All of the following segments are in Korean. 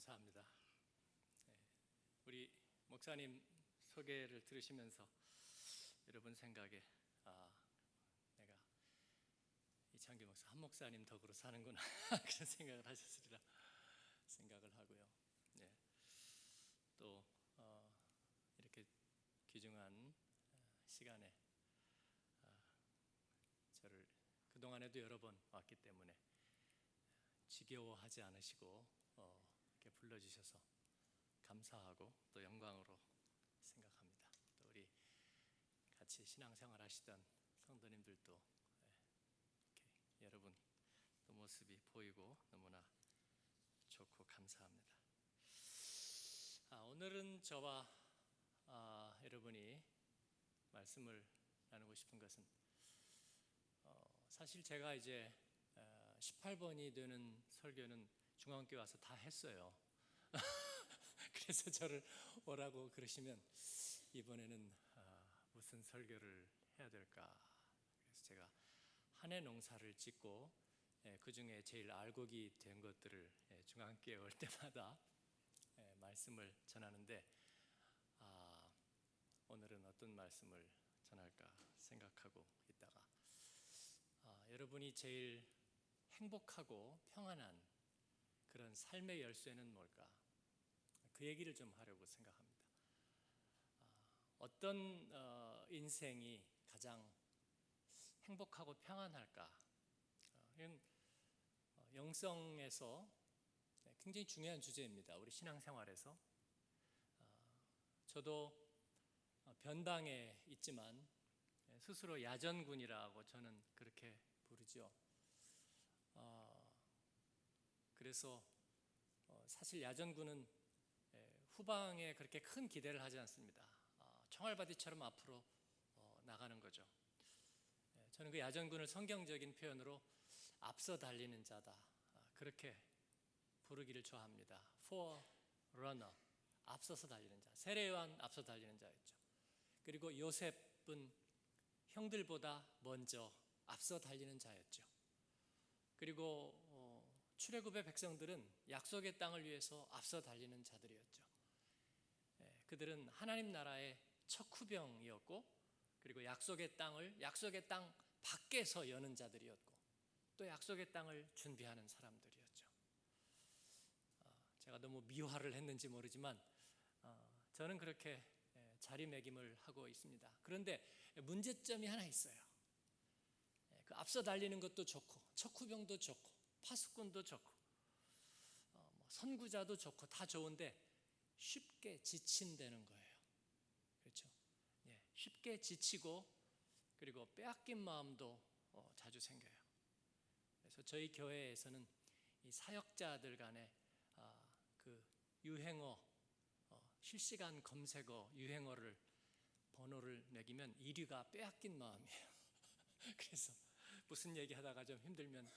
감사합니다. 우리 목사님 소개를 들으시면서 여러분 생각에 내가 이창규 목사, 한 목사님 덕으로 사는구나 그런 생각을 하셨으리라 생각을 하고요. 또 이렇게 귀중한 시간에 저를 그동안에도 여러 번 왔기 때문에 지겨워하지 않으시고 이렇게 불러주셔서 감사하고 또 영광으로 생각합니다. 또 우리 같이 신앙생활 하시던 성도님들도 이렇게 여러분 또 모습이 보이고 너무나 좋고 감사합니다. 오늘은 저와 여러분이 말씀을 나누고 싶은 것은 사실 제가 이제 18번이 되는 설교는 중앙교회 와서 다 했어요. 그래서 저를 오라고 그러시면 이번에는 무슨 설교를 해야 될까. 그래서 제가 한 해 농사를 짓고 그 중에 제일 알곡이 된 것들을 중앙교회 올 때마다 말씀을 전하는데 오늘은 어떤 말씀을 전할까 생각하고 있다가 여러분이 제일 행복하고 평안한 그런 삶의 열쇠는 뭘까? 그 얘기를 좀 하려고 생각합니다. 어떤 인생이 가장 행복하고 평안할까? 이건 영성에서 굉장히 중요한 주제입니다. 우리 신앙생활에서 저도 변방에 있지만 스스로 야전군이라고 저는 그렇게 부르죠. 그래서 사실 야전군은 후방에 그렇게 큰 기대를 하지 않습니다. 총알바디처럼 앞으로 나가는 거죠. 저는 그 야전군을 성경적인 표현으로 앞서 달리는 자다 그렇게 부르기를 좋아합니다. forerunner, 앞서서 달리는 자. 세례요한 앞서 달리는 자였죠. 그리고 요셉은 형들보다 먼저 앞서 달리는 자였죠. 그리고 출애굽의 백성들은 약속의 땅을 위해서 앞서 달리는 자들이었죠. 그들은 하나님 나라의 척후병이었고 그리고 약속의 땅을 약속의 땅 밖에서 여는 자들이었고 또 약속의 땅을 준비하는 사람들이었죠. 제가 너무 미화를 했는지 모르지만 저는 그렇게 자리매김을 하고 있습니다. 그런데 문제점이 하나 있어요. 그 앞서 달리는 것도 좋고 척후병도 좋고 파수꾼도 좋고 선구자도 좋고 다 좋은데 쉽게 지친다는 거예요. 그렇죠? 쉽게 지치고 그리고 빼앗긴 마음도 자주 생겨요. 그래서 저희 교회에서는 이 사역자들 간에 그 유행어 실시간 검색어 유행어를 번호를 매기면 1위가 빼앗긴 마음이에요. 그래서 무슨 얘기하다가 좀 힘들면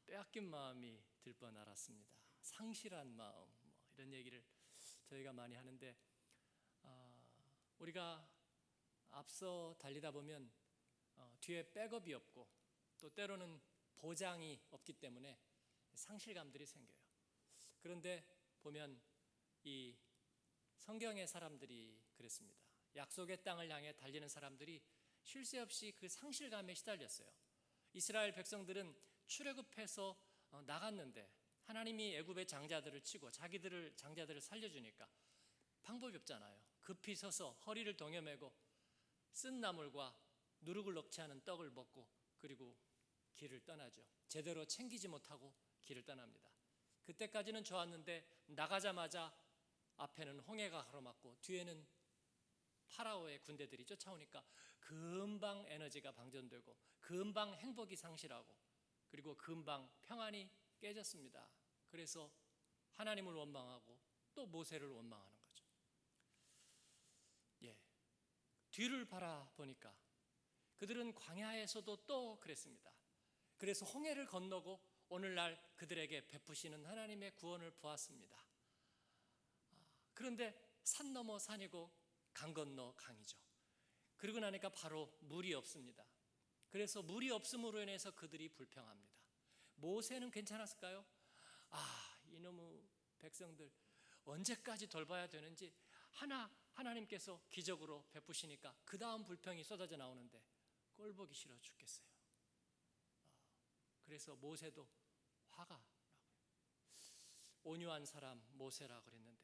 빼앗긴 마음이 들 뻔 알았습니다. 상실한 마음 이런 얘기를 저희가 많이 하는데 우리가 앞서 달리다 보면 뒤에 백업이 없고 또 때로는 보장이 없기 때문에 상실감들이 생겨요. 그런데 보면 이 성경의 사람들이 그랬습니다. 약속의 땅을 향해 달리는 사람들이 쉴 새 없이 그 상실감에 시달렸어요. 이스라엘 백성들은 출애굽해서 나갔는데 하나님이 애굽의 장자들을 치고 자기들을 장자들을 살려주니까 방법이 없잖아요. 급히 서서 허리를 동여매고 쓴 나물과 누룩을 넣지 않은 떡을 먹고 그리고 길을 떠나죠. 제대로 챙기지 못하고 길을 떠납니다. 그때까지는 좋았는데 나가자마자 앞에는 홍해가 가로막고 뒤에는 파라오의 군대들이 쫓아오니까 금방 에너지가 방전되고 금방 행복이 상실하고 그리고 금방 평안이 깨졌습니다. 그래서 하나님을 원망하고 또 모세를 원망하는 거죠. 뒤를 바라보니까 그들은 광야에서도 또 그랬습니다. 그래서 홍해를 건너고 오늘날 그들에게 베푸시는 하나님의 구원을 보았습니다. 그런데 산 넘어 산이고 강 건너 강이죠. 그러고 나니까 바로 물이 없습니다. 그래서 물이 없음으로 인해서 그들이 불평합니다. 모세는 괜찮았을까요? 이놈의 백성들 언제까지 돌봐야 되는지 하나님께서 기적으로 베푸시니까 그 다음 불평이 쏟아져 나오는데 꼴 보기 싫어 죽겠어요. 그래서 모세도 화가 나고요. 온유한 사람 모세라 그랬는데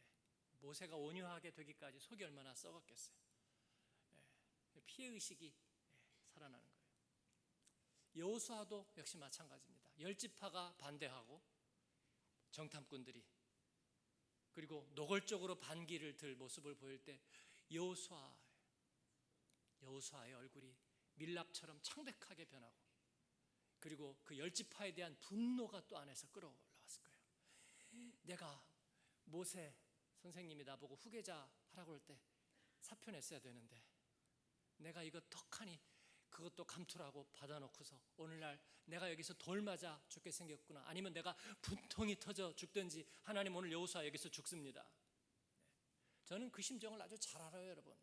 모세가 온유하게 되기까지 속이 얼마나 썩었겠어요. 피해의식이 살아나는 거예요. 여호수아도 역시 마찬가지입니다. 10지파가 반대하고 정탐꾼들이 그리고 노골적으로 반기를 들 모습을 보일 때 여호수아의 얼굴이 밀랍처럼 창백하게 변하고 그리고 그 10지파에 대한 분노가 또 안에서 끌어올라왔을 거예요. 내가 모세 선생님이 나보고 후계자 하라고 할 때 사표 냈어야 되는데 내가 이거 턱하니 그것도 감투라고 받아놓고서 오늘날 내가 여기서 돌 맞아 죽게 생겼구나, 아니면 내가 분통이 터져 죽든지 하나님 오늘 여호수아 여기서 죽습니다. 저는 그 심정을 아주 잘 알아요, 여러분.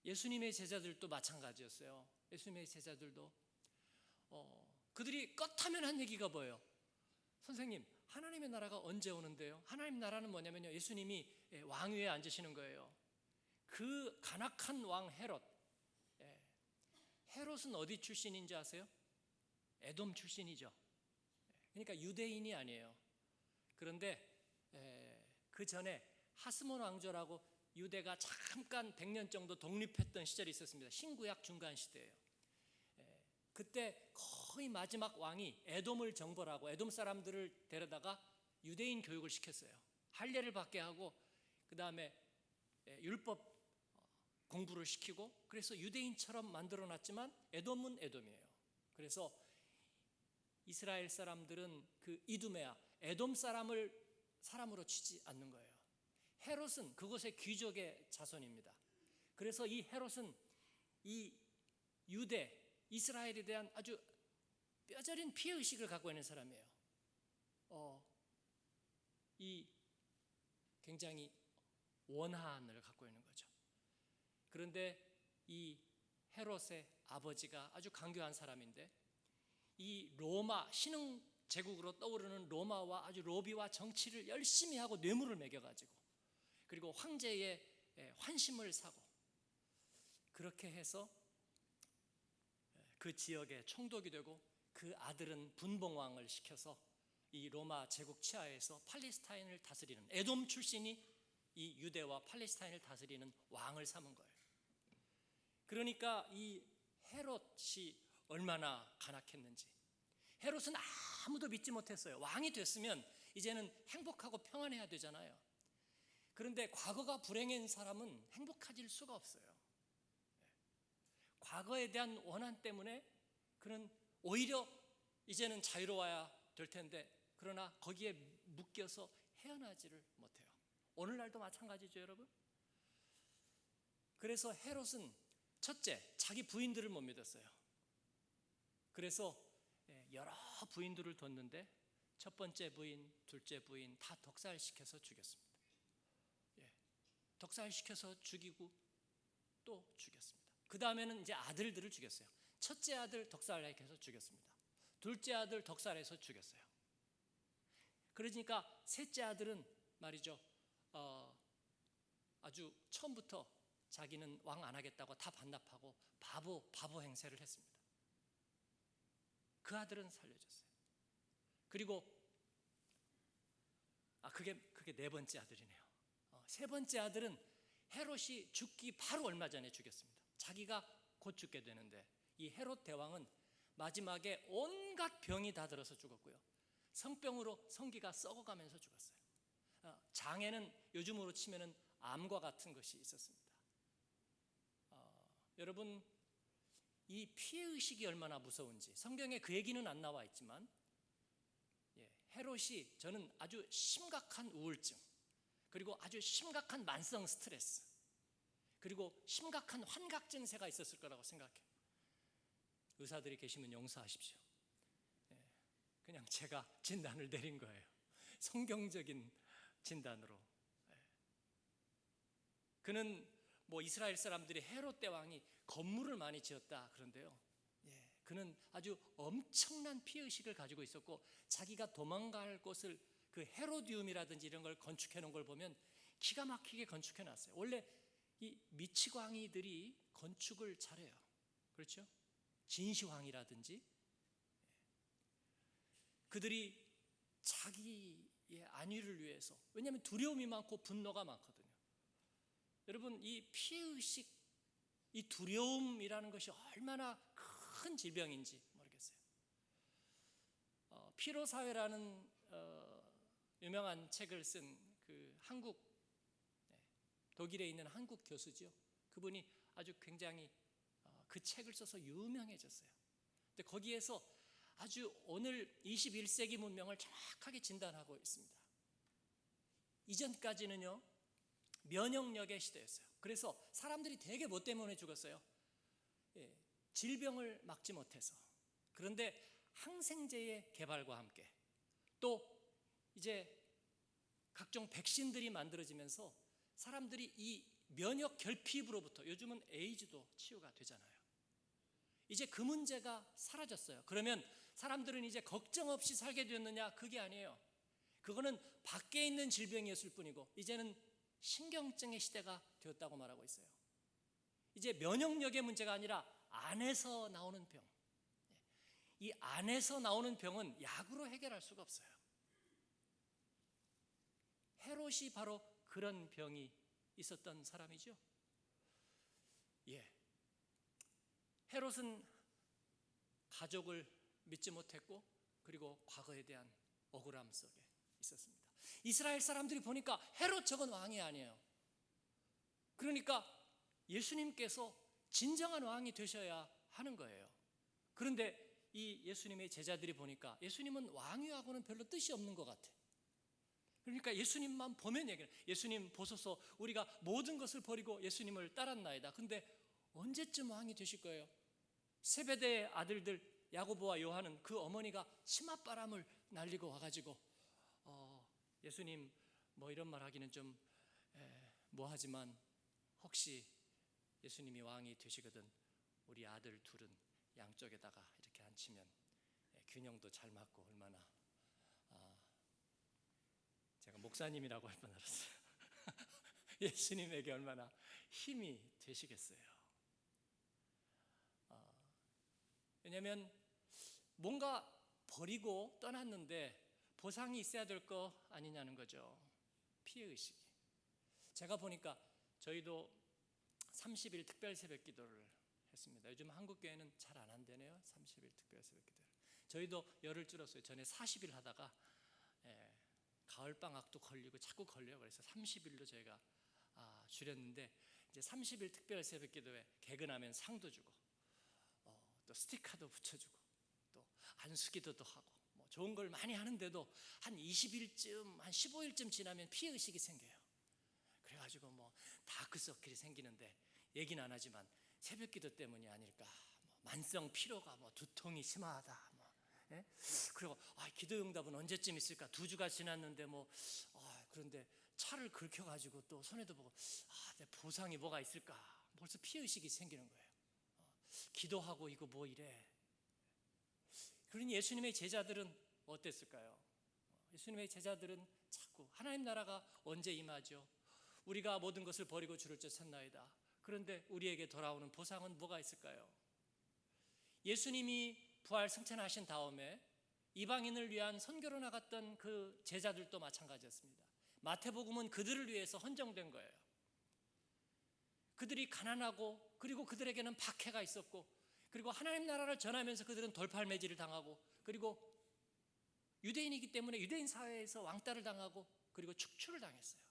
예수님의 제자들도 마찬가지였어요. 예수님의 제자들도 그들이 껐하면 한 얘기가 뭐예요? 선생님, 하나님의 나라가 언제 오는데요? 하나님 나라는 뭐냐면요, 예수님이 왕위에 앉으시는 거예요. 그 간악한 왕 헤롯, 헤롯은 어디 출신인지 아세요? 에돔 출신이죠. 그러니까 유대인이 아니에요. 그런데 그 전에 하스몬 왕조라고 유대가 잠깐 100년 정도 독립했던 시절이 있었습니다. 신구약 중간 시대예요. 그때 거의 마지막 왕이 에돔을 정벌하고 에돔 사람들을 데려다가 유대인 교육을 시켰어요. 할례를 받게 하고 그 다음에 율법 공부를 시키고, 그래서 유대인처럼 만들어놨지만 에돔은 에돔이에요. 그래서 이스라엘 사람들은 그 이두메아 에돔 사람을 사람으로 치지 않는 거예요. 헤롯은 그곳의 귀족의 자손입니다. 그래서 이 헤롯은 이 유대 이스라엘에 대한 아주 뼈저린 피해의식을 갖고 있는 사람이에요. 이 굉장히 원한을 갖고 있는 거죠. 그런데 이 헤롯의 아버지가 아주 강교한 사람인데 이 로마 신흥 제국으로 떠오르는 로마와 아주 로비와 정치를 열심히 하고 뇌물을 매겨가지고 그리고 황제의 환심을 사고 그렇게 해서 그 지역에 총독이 되고 그 아들은 분봉왕을 시켜서 이 로마 제국 치하에서 팔레스타인을 다스리는, 에돔 출신이 이 유대와 팔레스타인을 다스리는 왕을 삼은 거예요. 그러니까 이 헤롯이 얼마나 간악했는지. 헤롯은 아무도 믿지 못했어요. 왕이 됐으면 이제는 행복하고 평안해야 되잖아요. 그런데 과거가 불행한 사람은 행복해질 수가 없어요. 과거에 대한 원한 때문에 그는 오히려 이제는 자유로워야 될 텐데 그러나 거기에 묶여서 헤어나지를 못해요. 오늘날도 마찬가지죠, 여러분. 그래서 헤롯은 첫째, 자기 부인들을 못 믿었어요. 그래서 여러 부인들을 뒀는데 첫 번째 부인, 둘째 부인 다 독살시켜서 죽였습니다. 독살시켜서 죽이고 또 죽였습니다. 그 다음에는 이제 아들들을 죽였어요. 첫째 아들 독살해서 죽였습니다. 둘째 아들 독살해서 죽였어요. 그러니까 셋째 아들은 말이죠, 아주 처음부터 자기는 왕 안 하겠다고 다 반납하고 바보 행세를 했습니다. 그 아들은 살려줬어요. 그리고 그게 네 번째 아들이네요. 세 번째 아들은 헤롯이 죽기 바로 얼마 전에 죽였습니다. 자기가 곧 죽게 되는데 이 헤롯 대왕은 마지막에 온갖 병이 다 들어서 죽었고요. 성병으로 성기가 썩어가면서 죽었어요. 장에는 요즘으로 치면은 암과 같은 것이 있었습니다. 여러분, 이 피해의식이 얼마나 무서운지 성경에 그 얘기는 안 나와 있지만 헤롯이 저는 아주 심각한 우울증, 그리고 아주 심각한 만성 스트레스, 그리고 심각한 환각 증세가 있었을 거라고 생각해요. 의사들이 계시면 용서하십시오. 그냥 제가 진단을 내린 거예요. 성경적인 진단으로. 그는 이스라엘 사람들이 헤롯 대왕이 건물을 많이 지었다 그런데요, 그는 아주 엄청난 피해의식을 가지고 있었고, 자기가 도망갈 곳을 그 헤로디움이라든지 이런 걸 건축해 놓은 걸 보면 기가 막히게 건축해 놨어요. 원래 이 미치광이들이 건축을 잘해요. 그렇죠? 진시황이라든지 그들이 자기의 안위를 위해서, 왜냐하면 두려움이 많고 분노가 많거든요. 여러분, 이 피해의식, 이 두려움이라는 것이 얼마나 큰 질병인지 모르겠어요. 피로사회라는 유명한 책을 쓴 그 독일에 있는 한국 교수죠. 그분이 아주 굉장히 그 책을 써서 유명해졌어요. 근데 거기에서 아주 오늘 21세기 문명을 정확하게 진단하고 있습니다. 이전까지는요, 면역력의 시대였어요. 그래서 사람들이 되게 뭐 때문에 죽었어요? 질병을 막지 못해서. 그런데 항생제의 개발과 함께 또 이제 각종 백신들이 만들어지면서 사람들이 이 면역 결핍으로부터, 요즘은 에이즈도 치유가 되잖아요. 이제 그 문제가 사라졌어요. 그러면 사람들은 이제 걱정 없이 살게 되었느냐? 그게 아니에요. 그거는 밖에 있는 질병이었을 뿐이고 이제는 신경증의 시대가 되었다고 말하고 있어요. 이제 면역력의 문제가 아니라 안에서 나오는 병, 이 안에서 나오는 병은 약으로 해결할 수가 없어요. 헤롯이 바로 그런 병이 있었던 사람이죠. 헤롯은 가족을 믿지 못했고, 그리고 과거에 대한 억울함 속에 있었습니다. 이스라엘 사람들이 보니까 헤롯 저건 왕이 아니에요. 그러니까 예수님께서 진정한 왕이 되셔야 하는 거예요. 그런데 이 예수님의 제자들이 보니까 예수님은 왕위하고는 별로 뜻이 없는 것 같아. 그러니까 예수님만 보면 얘기해요. 예수님 보소서, 우리가 모든 것을 버리고 예수님을 따랐나이다. 근데 언제쯤 왕이 되실 거예요? 세베대의 아들들 야고보와 요한은 그 어머니가 치맛바람을 날리고 와가지고 예수님 뭐 이런 말 하기는 좀 뭐하지만 혹시 예수님이 왕이 되시거든 우리 아들 둘은 양쪽에다가 이렇게 앉히면 균형도 잘 맞고 얼마나, 제가 목사님이라고 할 뻔 알았어요. 예수님에게 얼마나 힘이 되시겠어요. 왜냐하면 뭔가 버리고 떠났는데 보상이 있어야 될 거 아니냐는 거죠. 피해의식이. 제가 보니까 저희도 30일 특별 새벽 기도를 했습니다. 요즘 한국교회는 잘 안 한대네요. 30일 특별 새벽 기도를. 저희도 열흘 줄었어요. 전에 40일 하다가 가을방학도 걸리고 자꾸 걸려요. 그래서 30일로 저희가 줄였는데, 이제 30일 특별 새벽 기도에 개근하면 상도 주고 또 스티커도 붙여주고 또 안수기도도 하고 뭐 좋은 걸 많이 하는데도 한 20일쯤 한 15일쯤 지나면 피해의식이 생겨요. 그래가지고 뭐 다크서클이 생기는데 얘기는 안 하지만 새벽기도 때문이 아닐까, 뭐 만성 피로가, 뭐 두통이 심하다, 뭐 그리고 기도 응답은 언제쯤 있을까? 2주가 지났는데 그런데 차를 긁혀가지고 또 손에도 보고 내 보상이 뭐가 있을까? 벌써 피해의식이 생기는 거예요. 기도하고 이거 뭐 이래. 그러니 예수님의 제자들은 어땠을까요? 예수님의 제자들은 자꾸 하나님 나라가 언제 임하죠? 우리가 모든 것을 버리고 주를 쫓았나이다. 그런데 우리에게 돌아오는 보상은 뭐가 있을까요? 예수님이 부활 승천하신 다음에 이방인을 위한 선교로 나갔던 그 제자들도 마찬가지였습니다. 마태복음은 그들을 위해서 헌정된 거예요. 그들이 가난하고 그리고 그들에게는 박해가 있었고, 그리고 하나님 나라를 전하면서 그들은 돌팔매질을 당하고, 그리고 유대인이기 때문에 유대인 사회에서 왕따를 당하고, 그리고 축출을 당했어요.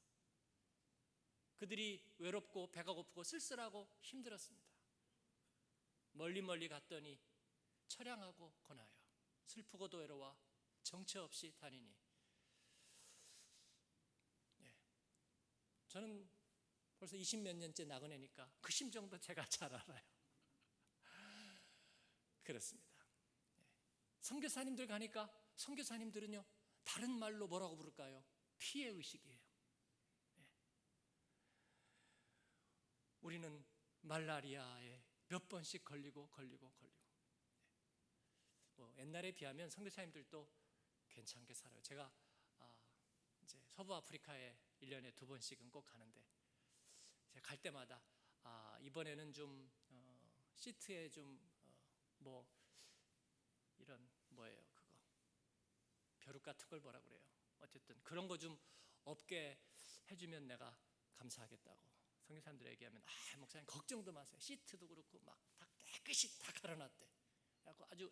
그들이 외롭고 배가 고프고 쓸쓸하고 힘들었습니다. 멀리 갔더니 처량하고 고나요. 슬프고도 외로워 정처 없이 다니니. 저는 벌써 20몇 년째 나그네니까 그 심정도 제가 잘 알아요. 그렇습니다. 선교사님들 가니까 선교사님들은요, 다른 말로 뭐라고 부를까요? 피해의식이에요. 우리는 말라리아에 몇 번씩 걸리고 뭐 옛날에 비하면 선교사님들도 괜찮게 살아요. 제가 이제 서부 아프리카에 1년에 2번씩은 꼭 가는데 제가 갈 때마다 이번에는 좀 시트에 좀 뭐 이런 뭐예요 그거 벼룩 같은 걸 뭐라 그래요. 어쨌든 그런 거 좀 없게 해주면 내가 감사하겠다고 선교사님들 얘기하면 목사님 걱정도 마세요. 시트도 그렇고 막 다 깨끗이 다 갈아놨대. 그래갖고 아주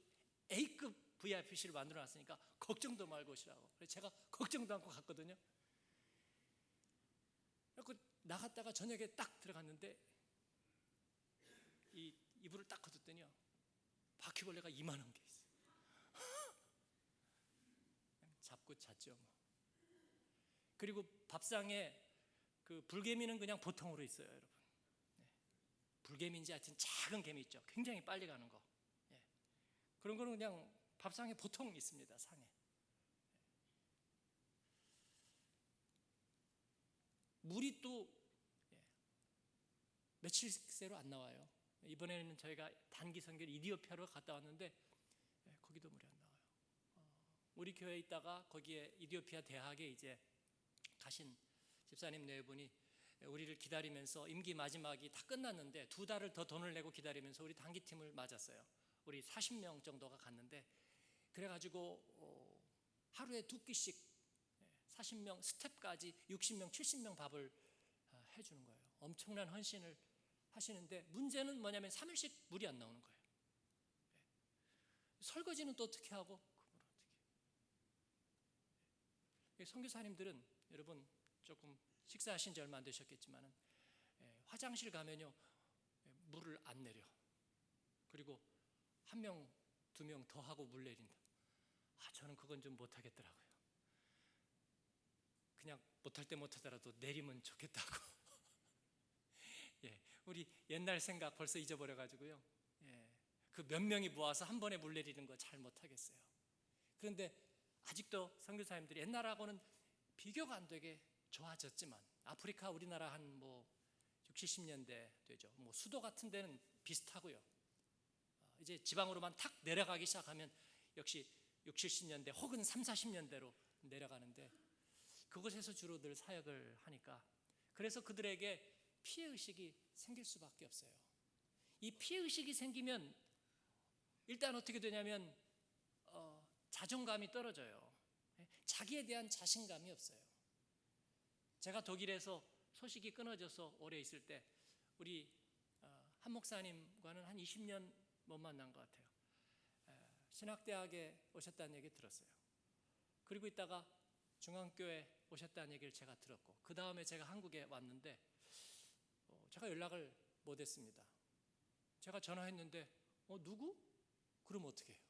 A급 VIP실을 만들어놨으니까 걱정도 말고 오시라고. 그래서 제가 걱정도 않고 갔거든요. 그래갖고 나갔다가 저녁에 딱 들어갔는데 이 이불을 딱 걷었더니요 바퀴벌레가 이만한 게 있어요. 잡고 잤죠 뭐. 그리고 밥상에 그 불개미는 그냥 보통으로 있어요 여러분. 불개미인지 하여튼 작은 개미 있죠. 굉장히 빨리 가는 거. 그런 거는 그냥 밥상에 보통 있습니다. 상에. 물이 또 며칠 새로 안 나와요. 이번에는 저희가 단기 선교를 이디오피아로 갔다 왔는데 거기도 물이 안 나와요. 우리 교회에 있다가 거기에 이디오피아 대학에 이제 가신 집사님 네 분이 우리를 기다리면서 임기 마지막이 다 끝났는데 2달을 더 돈을 내고 기다리면서 우리 단기팀을 맞았어요. 우리 40명 정도가 갔는데 그래가지고 하루에 2끼씩 40명 스텝까지 60명 70명 밥을 해주는 거예요. 엄청난 헌신을 하시는데 문제는 뭐냐면 3일씩 물이 안 나오는 거예요. 설거지는 또 어떻게 하고 그걸 어떻게. 선교사님들은 여러분 조금 식사하신 지 얼마 안 되셨겠지만 화장실 가면요 물을 안 내려. 그리고 1명 2명 더 하고 물 내린다. 저는 그건 좀 못하겠더라고요. 그냥 못할 때 못하더라도 내리면 좋겠다고. 우리 옛날 생각 벌써 잊어버려가지고요. 그 몇 명이 모아서 한 번에 물 내리는 거 잘 못하겠어요. 그런데 아직도 선교사님들이 옛날하고는 비교가 안 되게 좋아졌지만 아프리카 우리나라 한 뭐 60, 70년대 되죠. 뭐 수도 같은 데는 비슷하고요. 이제 지방으로만 탁 내려가기 시작하면 역시 60, 70년대 혹은 3, 40년대로 내려가는데 그곳에서 주로 늘 사역을 하니까 그래서 그들에게 피해의식이 생길 수밖에 없어요. 이 피해의식이 생기면 일단 어떻게 되냐면 자존감이 떨어져요. 자기에 대한 자신감이 없어요. 제가 독일에서 소식이 끊어져서 오래 있을 때 우리 한 목사님과는 한 20년 못 만난 것 같아요. 신학대학에 오셨다는 얘기 들었어요. 그리고 있다가 중앙교회 오셨다는 얘기를 제가 들었고 그 다음에 제가 한국에 왔는데 제가 연락을 못했습니다. 제가 전화했는데 누구? 그럼 어떻게 해요?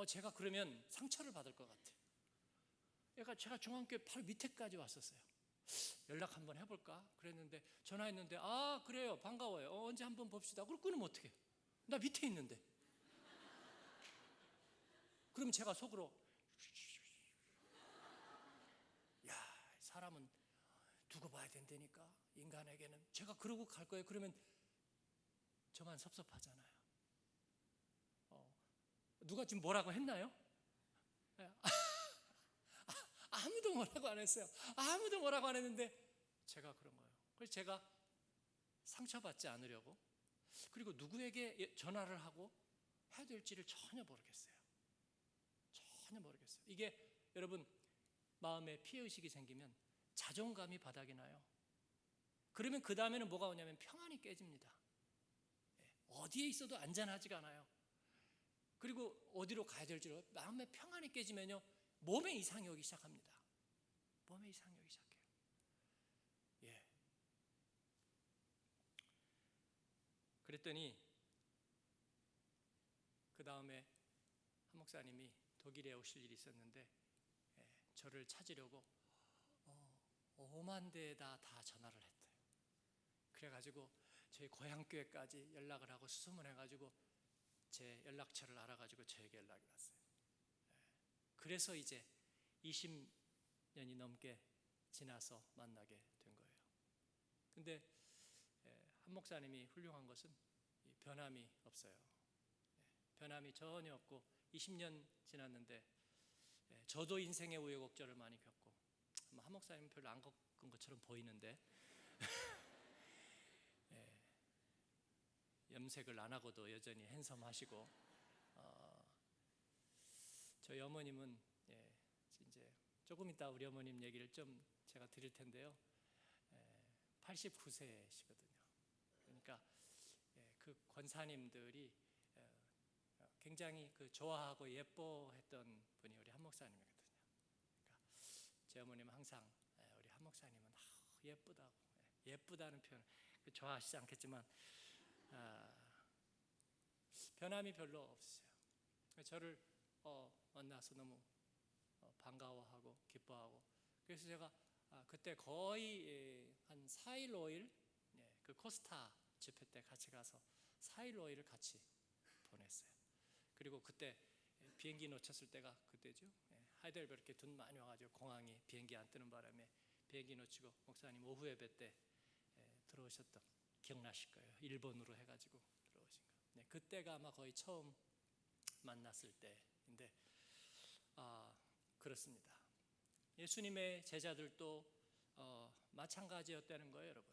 제가 그러면 상처를 받을 것 같아요. 그러니까 제가 중앙교회 바로 밑에까지 왔었어요. 연락 한번 해볼까? 그랬는데 전화했는데 그래요 반가워요. 언제 한번 봅시다. 그럼 끊으면 어떻게 해요? 나 밑에 있는데. 그럼 제가 속으로 사람은 두고 봐야 된다니까 인간에게는. 제가 그러고 갈 거예요. 그러면 저만 섭섭하잖아요. 누가 지금 뭐라고 했나요? 아무도 뭐라고 안 했어요. 아무도 뭐라고 안 했는데 제가 그런 거예요. 그래서 제가 상처받지 않으려고 그리고 누구에게 전화를 하고 해야 될지를 전혀 모르겠어요. 전혀 모르겠어요. 이게 여러분 마음에 피해의식이 생기면 자존감이 바닥이 나요. 그러면 그 다음에는 뭐가 오냐면 평안이 깨집니다. 어디에 있어도 안전하지가 않아요. 그리고 어디로 가야 될지를 마음의 평안이 깨지면요 몸에 이상이 오기 시작합니다. 몸에 이상이 오기 시작해요. 그랬더니 그 다음에 한 목사님이 독일에 오실 일이 있었는데 저를 찾으려고 5만 대에다 다 전화를 했대요. 그래가지고 저희 고향교회까지 연락을 하고 수소문해가지고 제 연락처를 알아가지고 저에게 연락이 왔어요. 그래서 이제 20년이 넘게 지나서 만나게 된 거예요. 근데 한 목사님이 훌륭한 것은 이 변함이 없어요. 변함이 전혀 없고 20년 지났는데 저도 인생의 우여곡절을 많이 겪고 한 목사님은 별로 안 겪은 것처럼 보이는데 염색을 안 하고도 여전히 핸섬하시고 저희 어머님은 이제 조금 이따 우리 어머님 얘기를 좀 제가 드릴 텐데요. 89세시거든요. 그러니까 그 권사님들이 굉장히 좋아하고 예뻐했던 분이 우리 한 목사님이거든요. 그러니까 제 어머님은 항상 우리 한 목사님은 예쁘다고, 예쁘다는 표현 좋아하시지 않겠지만 변함이 별로 없으세요. 저를 만나서 너무 반가워하고 기뻐하고, 그래서 제가 그때 거의 한 4일 5일 그 코스타 집회 때 같이 가서 4일 5일을 같이 보냈어요. 그리고 그때 비행기 놓쳤을 때가 그때죠. 하이델베르크에 돈 많이 와가지고 공항에 비행기 안 뜨는 바람에 비행기 놓치고 목사님 오후 예배 때 들어오셨던 기억나실 거예요. 일본으로 해가지고 들어오신 거. 그때가 아마 거의 처음 만났을 때인데 그렇습니다. 예수님의 제자들도 마찬가지였다는 거예요, 여러분.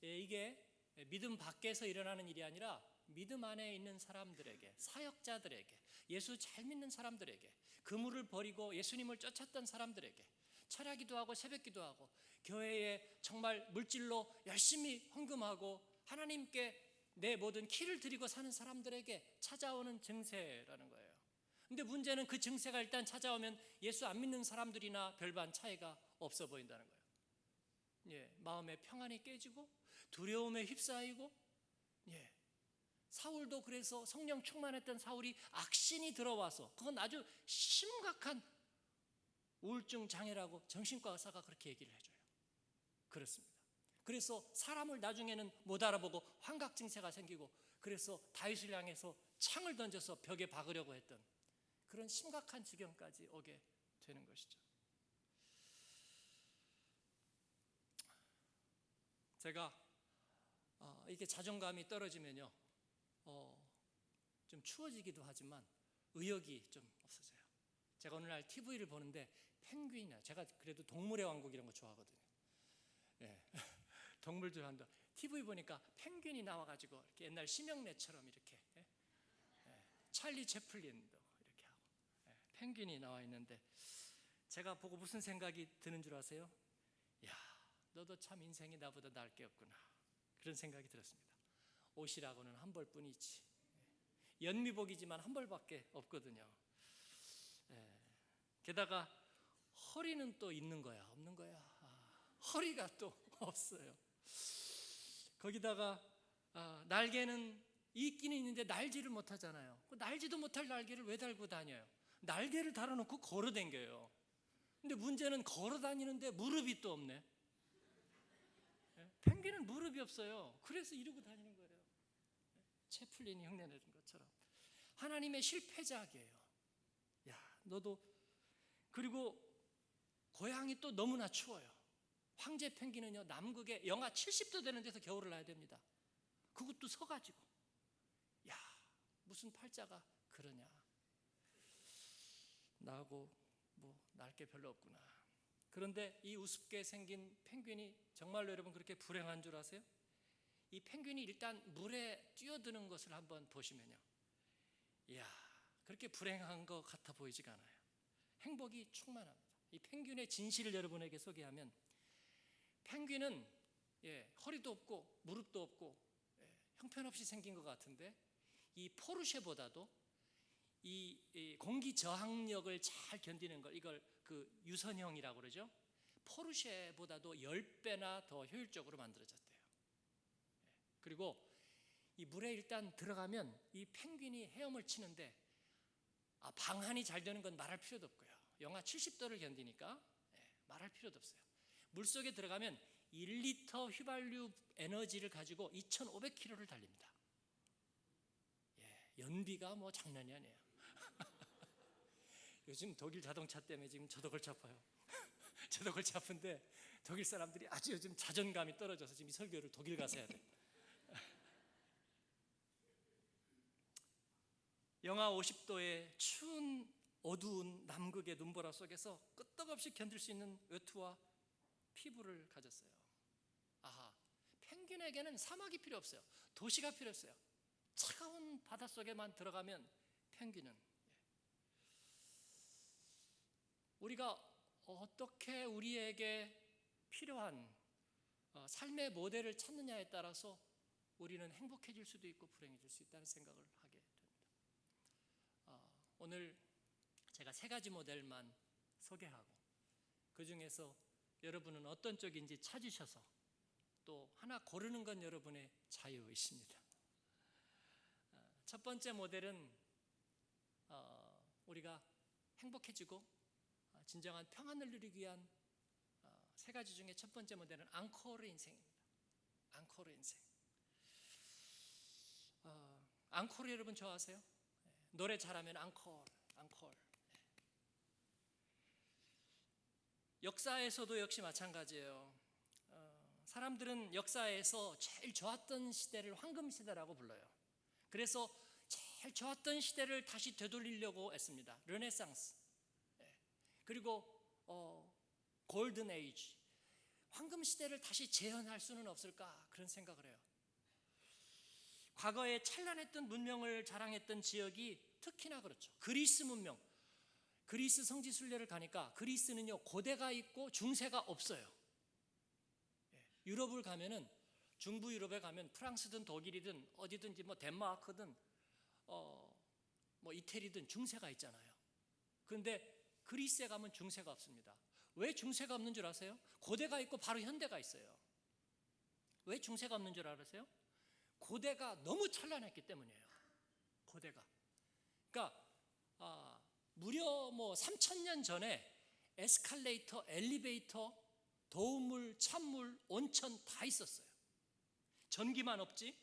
이게 믿음 밖에서 일어나는 일이 아니라 믿음 안에 있는 사람들에게, 사역자들에게, 예수 잘 믿는 사람들에게, 그물을 버리고 예수님을 쫓았던 사람들에게, 철야기도 하고 새벽기도 하고 교회에 정말 물질로 열심히 헌금하고 하나님께 내 모든 키를 드리고 사는 사람들에게 찾아오는 증세라는 거예요. 근데 문제는 그 증세가 일단 찾아오면 예수 안 믿는 사람들이나 별반 차이가 없어 보인다는 거예요. 마음의 평안이 깨지고 두려움에 휩싸이고, 사울도 그래서 성령 충만했던 사울이 악신이 들어와서, 그건 아주 심각한 우울증 장애라고 정신과 의사가 그렇게 얘기를 해줘요. 그렇습니다. 그래서 사람을 나중에는 못 알아보고 환각 증세가 생기고, 그래서 다윗을 향해서 창을 던져서 벽에 박으려고 했던 그런 심각한 지경까지 오게 되는 것이죠. 제가 이게 자존감이 떨어지면요, 좀 추워지기도 하지만 의욕이 좀 없어져요. 제가 어느 날 TV를 보는데 펭귄이나, 제가 그래도 동물의 왕국 이런 거 좋아하거든요. 동물 좋아한다. TV 보니까 펭귄이 나와가지고 이렇게 옛날 심형래처럼 이렇게 찰리 채플린도 이렇게 하고 펭귄이 나와 있는데, 제가 보고 무슨 생각이 드는 줄 아세요? 야, 너도 참 인생이 나보다 나을 게 없구나, 그런 생각이 들었습니다. 옷이라고는 한 벌뿐이지, 연미복이지만 한 벌밖에 없거든요. 게다가 허리는 또 있는 거야, 없는 거야? 허리가 또 없어요. 거기다가 날개는 있기는 있는데 날지를 못하잖아요. 날지도 못할 날개를 왜 달고 다녀요? 날개를 달아놓고 걸어 다녀요. 근데 문제는 걸어 다니는데 무릎이 또 없네. 펭귄은 무릎이 없어요. 그래서 이러고 다니는 거예요. 채플린이 흉내내는 것처럼 하나님의 실패작이에요. 야, 너도. 그리고 고향이 또 너무나 추워요. 황제 펭귄은요, 남극에 영하 70도 되는 데서 겨울을 나야 됩니다. 그것도 서가지고. 야, 무슨 팔자가 그러냐. 나하고 날 게 별로 없구나. 그런데 이 우습게 생긴 펭귄이 정말로 여러분 그렇게 불행한 줄 아세요? 이 펭귄이 일단 물에 뛰어드는 것을 한번 보시면요, 이야, 그렇게 불행한 것 같아 보이지가 않아요. 행복이 충만합니다. 이 펭귄의 진실을 여러분에게 소개하면, 펭귄은 허리도 없고 무릎도 없고 형편없이 생긴 것 같은데, 이 포르쉐보다도 이 공기 저항력을 잘 견디는 걸, 이걸 그 유선형이라고 그러죠. 포르쉐보다도 10배나 더 효율적으로 만들어졌대요. 그리고 이 물에 일단 들어가면 이 펭귄이 헤엄을 치는데 방한이 잘 되는 건 말할 필요도 없고요. 영하 70도를 견디니까 말할 필요도 없어요. 물속에 들어가면 1리터 휘발유 에너지를 가지고 2,500km를 달립니다. 연비가 장난이 아니에요. 요즘 독일 자동차 때문에 지금 저도 골치 아파요. 저도 골치 아픈데 독일 사람들이 아주 요즘 자존감이 떨어져서 지금 이 설교를 독일 가서 해야 돼. 영하 50도의 추운 어두운 남극의 눈보라 속에서 끄떡없이 견딜 수 있는 외투와 피부를 가졌어요. 아하, 펭귄에게는 사막이 필요 없어요. 도시가 필요 없어요. 차가운 바닷속에만 들어가면 펭귄은, 우리가 어떻게 우리에게 필요한 삶의 모델을 찾느냐에 따라서 우리는 행복해질 수도 있고 불행해질 수 있다는 생각을 하게 됩니다. 오늘 제가 3가지 모델만 소개하고 그 중에서 여러분은 어떤 쪽인지 찾으셔서 또 하나 고르는 건 여러분의 자유이십니다. 첫 번째 모델은 우리가 행복해지고 진정한 평안을 누리기 위한 3가지 중에 첫 번째 모델은 앙코르 인생입니다. 앙코르 인생. 앙코르 여러분 좋아하세요? 노래 잘하면 앙코르, 앙코르. 역사에서도 역시 마찬가지예요. 사람들은 역사에서 제일 좋았던 시대를 황금 시대라고 불러요. 그래서 제일 좋았던 시대를 다시 되돌리려고 했습니다. 르네상스. 그리고 골든 에이지, 황금 시대를 다시 재현할 수는 없을까 그런 생각을 해요. 과거에 찬란했던 문명을 자랑했던 지역이 특히나 그렇죠. 그리스 문명, 그리스 성지 순례를 가니까 그리스는요 고대가 있고 중세가 없어요. 유럽을 가면은, 중부 유럽에 가면 프랑스든 독일이든 어디든지 뭐 덴마크든 뭐 이태리든 중세가 있잖아요. 그런데 그리스에 가면 중세가 없습니다. 왜 중세가 없는 줄 아세요? 고대가 있고 바로 현대가 있어요. 왜 중세가 없는 줄 알아세요? 고대가 너무 찬란했기 때문이에요. 고대가. 그러니까 무려 뭐 3000년 전에 에스컬레이터, 엘리베이터, 도우물, 찬물, 온천 다 있었어요. 전기만 없지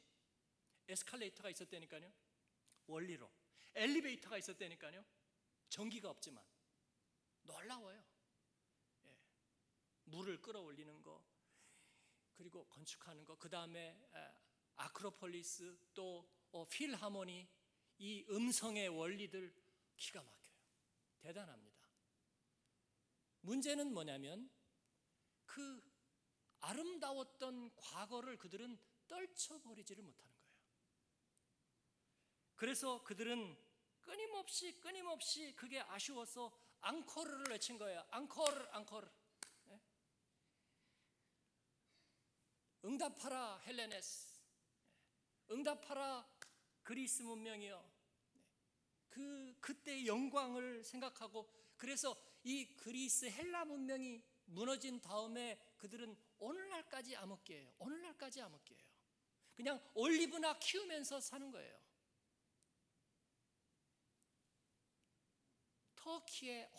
에스컬레이터가 있었다니까요. 원리로. 엘리베이터가 있었다니까요. 전기가 없지만. 놀라워요. 물을 끌어올리는 거, 그리고 건축하는 거, 그 다음에 아크로폴리스, 또 필하모니, 이 음성의 원리들 기가 막혀요. 대단합니다. 문제는 뭐냐면 그 아름다웠던 과거를 그들은 떨쳐버리지를 못하는 거예요. 그래서 그들은 끊임없이 그게 아쉬워서 앙코르를 외친 거예요. 앙코르, 앙코르. 응답하라 헬레네스, 응답하라 그리스 문명이여. 그때의 영광을 생각하고, 그래서 이 그리스 헬라 문명이 무너진 다음에 그들은 오늘날까지 암흑기예요. 오늘날까지 암흑기예요. 그냥 올리브나 키우면서 사는 거예요. 터키의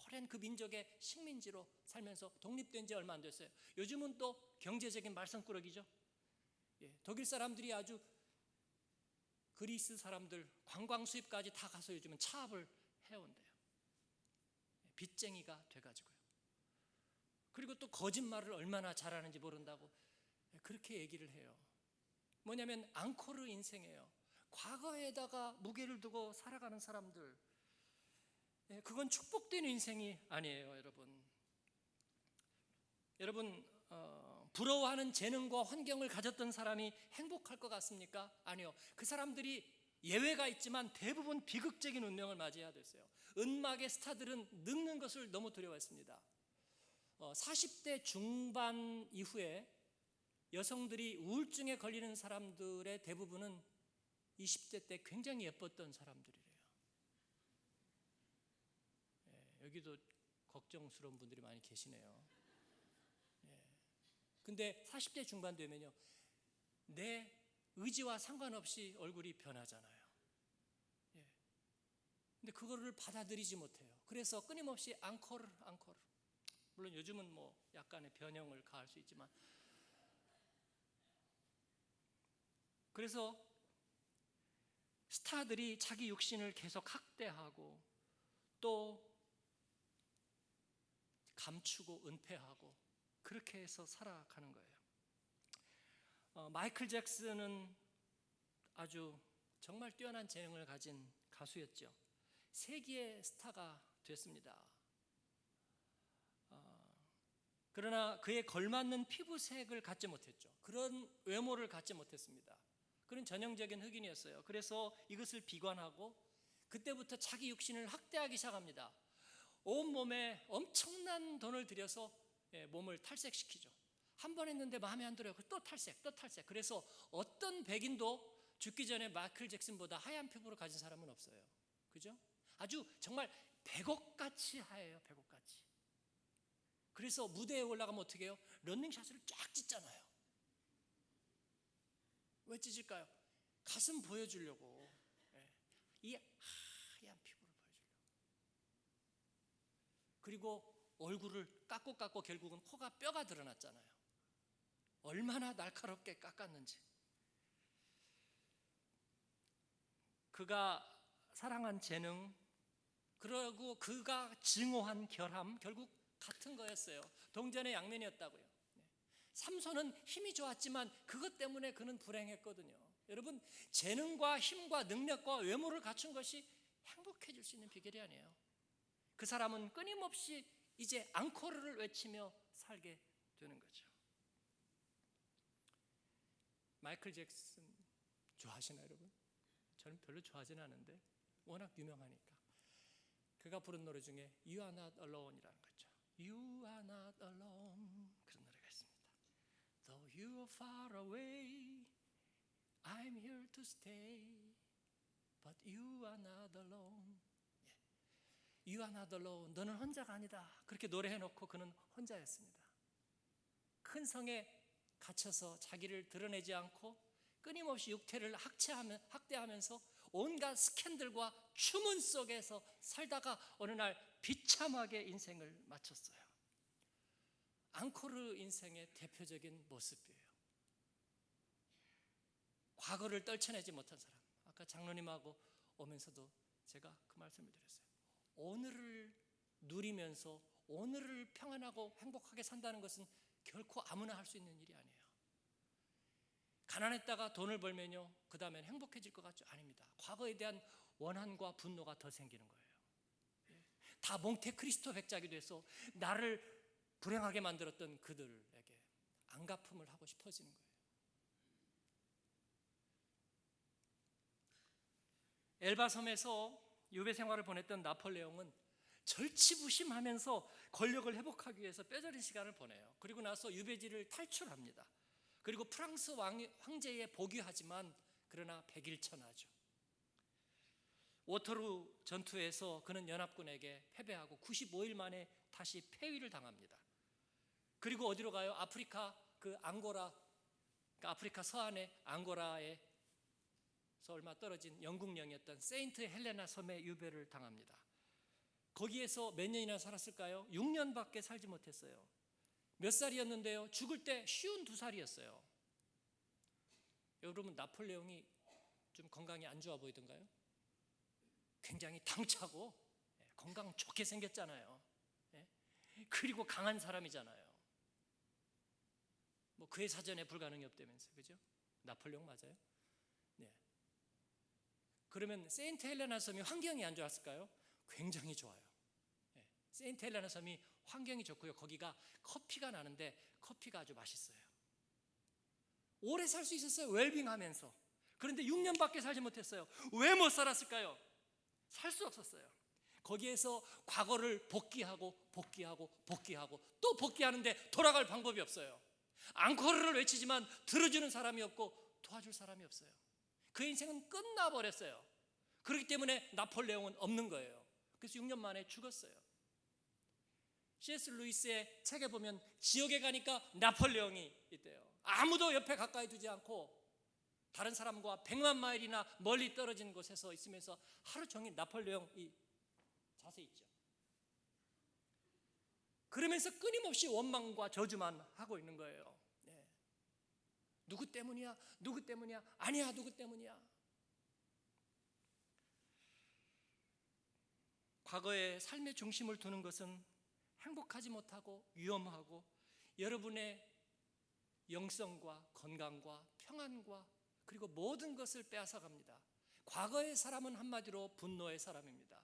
오랜 그 민족의 식민지로 살면서 독립된 지 얼마 안 됐어요. 요즘은 또 경제적인 말썽꾸러기죠. 독일 사람들이 아주 그리스 사람들 관광 수입까지 다 가서 요즘은 차압을 해온대요. 빚쟁이가 돼가지고요. 그리고 또 거짓말을 얼마나 잘하는지 모른다고 그렇게 얘기를 해요. 뭐냐면 앙코르 인생이에요. 과거에다가 무게를 두고 살아가는 사람들, 그건 축복된 인생이 아니에요. 여러분 부러워하는 재능과 환경을 가졌던 사람이 행복할 것 같습니까? 아니요. 그 사람들이 예외가 있지만 대부분 비극적인 운명을 맞이해야 됐어요. 은막의 스타들은 늙는 것을 너무 두려워했습니다. 40대 중반 이후에 여성들이 우울증에 걸리는 사람들의 대부분은 20대 때 굉장히 예뻤던 사람들이래요. 여기도 걱정스러운 분들이 많이 계시네요. 근데 40대 중반 되면요, 내 의지와 상관없이 얼굴이 변하잖아요. 근데 그거를 받아들이지 못해요. 그래서 끊임없이 앙코르. 물론 요즘은 뭐 약간의 변형을 가할 수 있지만, 그래서 스타들이 자기 육신을 계속 학대하고 또 감추고 은폐하고 그렇게 해서 살아가는 거예요. 마이클 잭슨은 아주 정말 뛰어난 재능을 가진 가수였죠. 세기의 스타가 됐습니다. 그러나 그에 걸맞는 피부색을 갖지 못했죠. 그런 외모를 갖지 못했습니다. 그런 전형적인 흑인이었어요. 그래서 이것을 비관하고 그때부터 자기 육신을 학대하기 시작합니다. 온몸에 엄청난 돈을 들여서 몸을 탈색시키죠. 한 번 했는데 마음에 안 들어요. 또 탈색, 또 탈색. 그래서 어떤 백인도 죽기 전에 마이클 잭슨보다 하얀 피부를 가진 사람은 없어요. 그죠? 아주 정말 백옥같이 하얘요. 백옥같이. 그래서 무대에 올라가면 어떻게 해요? 런닝샷을 쫙 찢잖아요. 왜 찢을까요? 가슴 보여주려고. 이 하얀 피부를 보여주려고. 그리고 얼굴을 깎고 결국은 코가 뼈가 드러났잖아요. 얼마나 날카롭게 깎았는지. 그가 사랑한 재능, 그리고 그가 증오한 결함, 결국 같은 거였어요. 동전의 양면이었다고요. 삼손은 힘이 좋았지만 그것 때문에 그는 불행했거든요. 여러분, 재능과 힘과 능력과 외모를 갖춘 것이 행복해질 수 있는 비결이 아니에요. 그 사람은 끊임없이 이제 앙코르를 외치며 살게 되는 거죠. 마이클 잭슨 좋아하시나요, 여러분? 저는 별로 좋아하지는 않은데 워낙 유명하니까. 그가 부른 노래 중에 You are not alone이라는 거죠. You are not alone, 그런 노래가 있습니다. Though you are far away, I'm here to stay, but you are not alone. You are not alone, 너는 혼자가 아니다. 그렇게 노래해놓고 그는 혼자였습니다. 큰 성에 갇혀서 자기를 드러내지 않고 끊임없이 육태를 학대하면서 온갖 스캔들과 추문 속에서 살다가 어느 날 비참하게 인생을 마쳤어요. 앙코르 인생의 대표적인 모습이에요. 과거를 떨쳐내지 못한 사람. 아까 장로님하고 오면서도 제가 그 말씀을 드렸어요. 오늘을 누리면서 오늘을 평안하고 행복하게 산다는 것은 결코 아무나 할 수 있는 일이 아니에요. 가난했다가 돈을 벌면요, 그 다음엔 행복해질 것 같죠? 아닙니다. 과거에 대한 원한과 분노가 더 생기는 거예요. 다 몽테크리스토 백작이 돼서 나를 불행하게 만들었던 그들에게 안갚음을 하고 싶어지는 거예요. 엘바 섬에서 유배 생활을 보냈던 나폴레옹은 절치부심하면서 권력을 회복하기 위해서 뼈저린 시간을 보내요. 그리고 나서 유배지를 탈출합니다. 그리고 프랑스 황제에 복위하지만 그러나 백일천하죠. 워터루 전투에서 그는 연합군에게 패배하고 95일 만에 다시 폐위를 당합니다. 그리고 어디로 가요? 아프리카 앙고라, 그러니까 아프리카 서안의 앙고라에서 얼마 떨어진 영국령이었던 세인트 헬레나 섬에 유배를 당합니다. 거기에서 몇 년이나 살았을까요? 6년밖에 살지 못했어요. 몇 살이었는데요? 죽을 때 52살이었어요. 여러분, 나폴레옹이 좀 건강이 안 좋아 보이던가요? 굉장히 당차고 건강 좋게 생겼잖아요. 그리고 강한 사람이잖아요. 뭐 그의 사전에 불가능이 없다면서, 그죠? 나폴레옹 맞아요? 네. 그러면 세인트 헬레나 섬이 환경이 안 좋았을까요? 굉장히 좋아요. 세인트 헬레나 섬이 환경이 좋고요. 거기가 커피가 나는데 커피가 아주 맛있어요. 오래 살 수 있었어요. 웰빙하면서. 그런데 6년밖에 살지 못했어요. 왜 못 살았을까요? 살 수 없었어요. 거기에서 과거를 복귀하고 또 복귀하는데 돌아갈 방법이 없어요. 앙코르를 외치지만 들어주는 사람이 없고 도와줄 사람이 없어요. 그 인생은 끝나버렸어요. 그렇기 때문에 나폴레옹은 없는 거예요. 그래서 6년 만에 죽었어요. C.S. 루이스의 책에 보면 지옥에 가니까 나폴레옹이 있대요. 아무도 옆에 가까이 두지 않고 다른 사람과 100만 마일이나 멀리 떨어진 곳에서 있으면서 하루 종일 나폴레옹이 자세 있죠. 그러면서 끊임없이 원망과 저주만 하고 있는 거예요. 누구 때문이야? 누구 때문이야? 아니야, 누구 때문이야? 과거의 삶의 중심을 두는 것은 행복하지 못하고 위험하고 여러분의 영성과 건강과 평안과 그리고 모든 것을 빼앗아 갑니다. 과거의 사람은 한마디로 분노의 사람입니다.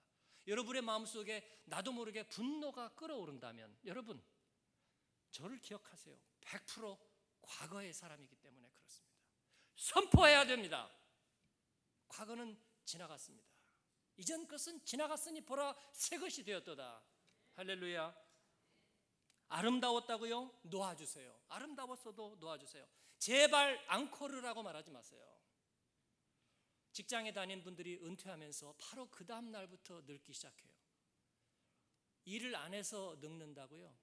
여러분의 마음속에 나도 모르게 분노가 끓어오른다면 여러분, 저를 기억하세요. 100% 과거의 사람이기 때문에 그렇습니다. 선포해야 됩니다. 과거는 지나갔습니다. 이전 것은 지나갔으니 보라 새 것이 되었도다. 할렐루야. 아름다웠다고요? 놓아주세요. 아름다웠어도 놓아주세요. 제발 앙코르라고 말하지 마세요. 직장에 다닌 분들이 은퇴하면서 바로 그 다음 날부터 늙기 시작해요. 일을 안 해서 늙는다고요?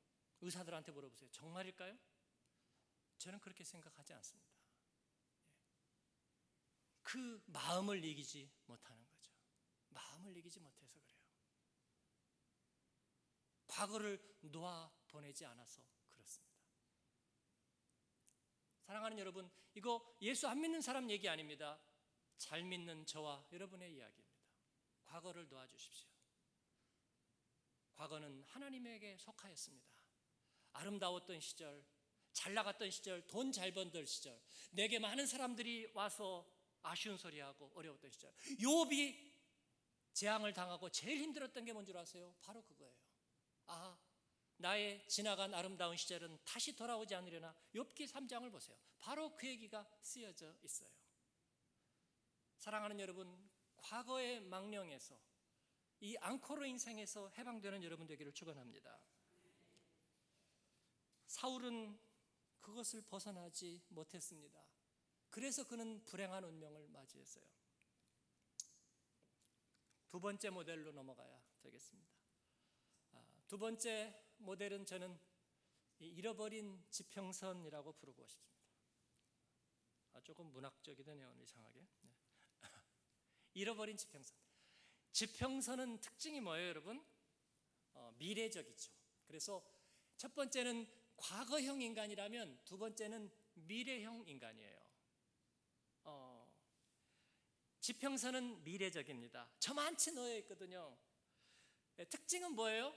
의사들한테 물어보세요. 정말일까요? 저는 그렇게 생각하지 않습니다. 그 마음을 이기지 못하는 거죠. 마음을 이기지 못해서 그래요. 과거를 놓아보내지 않아서 그렇습니다. 사랑하는 여러분, 이거 예수 안 믿는 사람 얘기 아닙니다. 잘 믿는 저와 여러분의 이야기입니다. 과거를 놓아주십시오. 과거는 하나님에게 속하였습니다. 아름다웠던 시절, 잘 나갔던 시절, 돈 잘 번던 시절, 내게 많은 사람들이 와서 아쉬운 소리하고 어려웠던 시절, 욥이 재앙을 당하고 제일 힘들었던 게 뭔지 아세요? 바로 그거예요. 아, 나의 지나간 아름다운 시절은 다시 돌아오지 않으려나. 욥기 3장을 보세요. 바로 그 얘기가 쓰여져 있어요. 사랑하는 여러분, 과거의 망령에서, 이 앙코르 인생에서 해방되는 여러분 되기를 축원합니다. 사울은 그것을 벗어나지 못했습니다. 그래서 그는 불행한 운명을 맞이했어요. 두 번째 모델로 넘어가야 되겠습니다. 두 번째 모델은 저는 잃어버린 지평선이라고 부르고 싶습니다. 조금 문학적이네요, 이상하게. 네. 잃어버린 지평선. 지평선은 특징이 뭐예요, 여러분? 미래적이죠. 그래서 첫 번째는 과거형 인간이라면 두 번째는 미래형 인간이에요. 지평선은 미래적입니다. 저만치 놓여 있거든요. 특징은 뭐예요?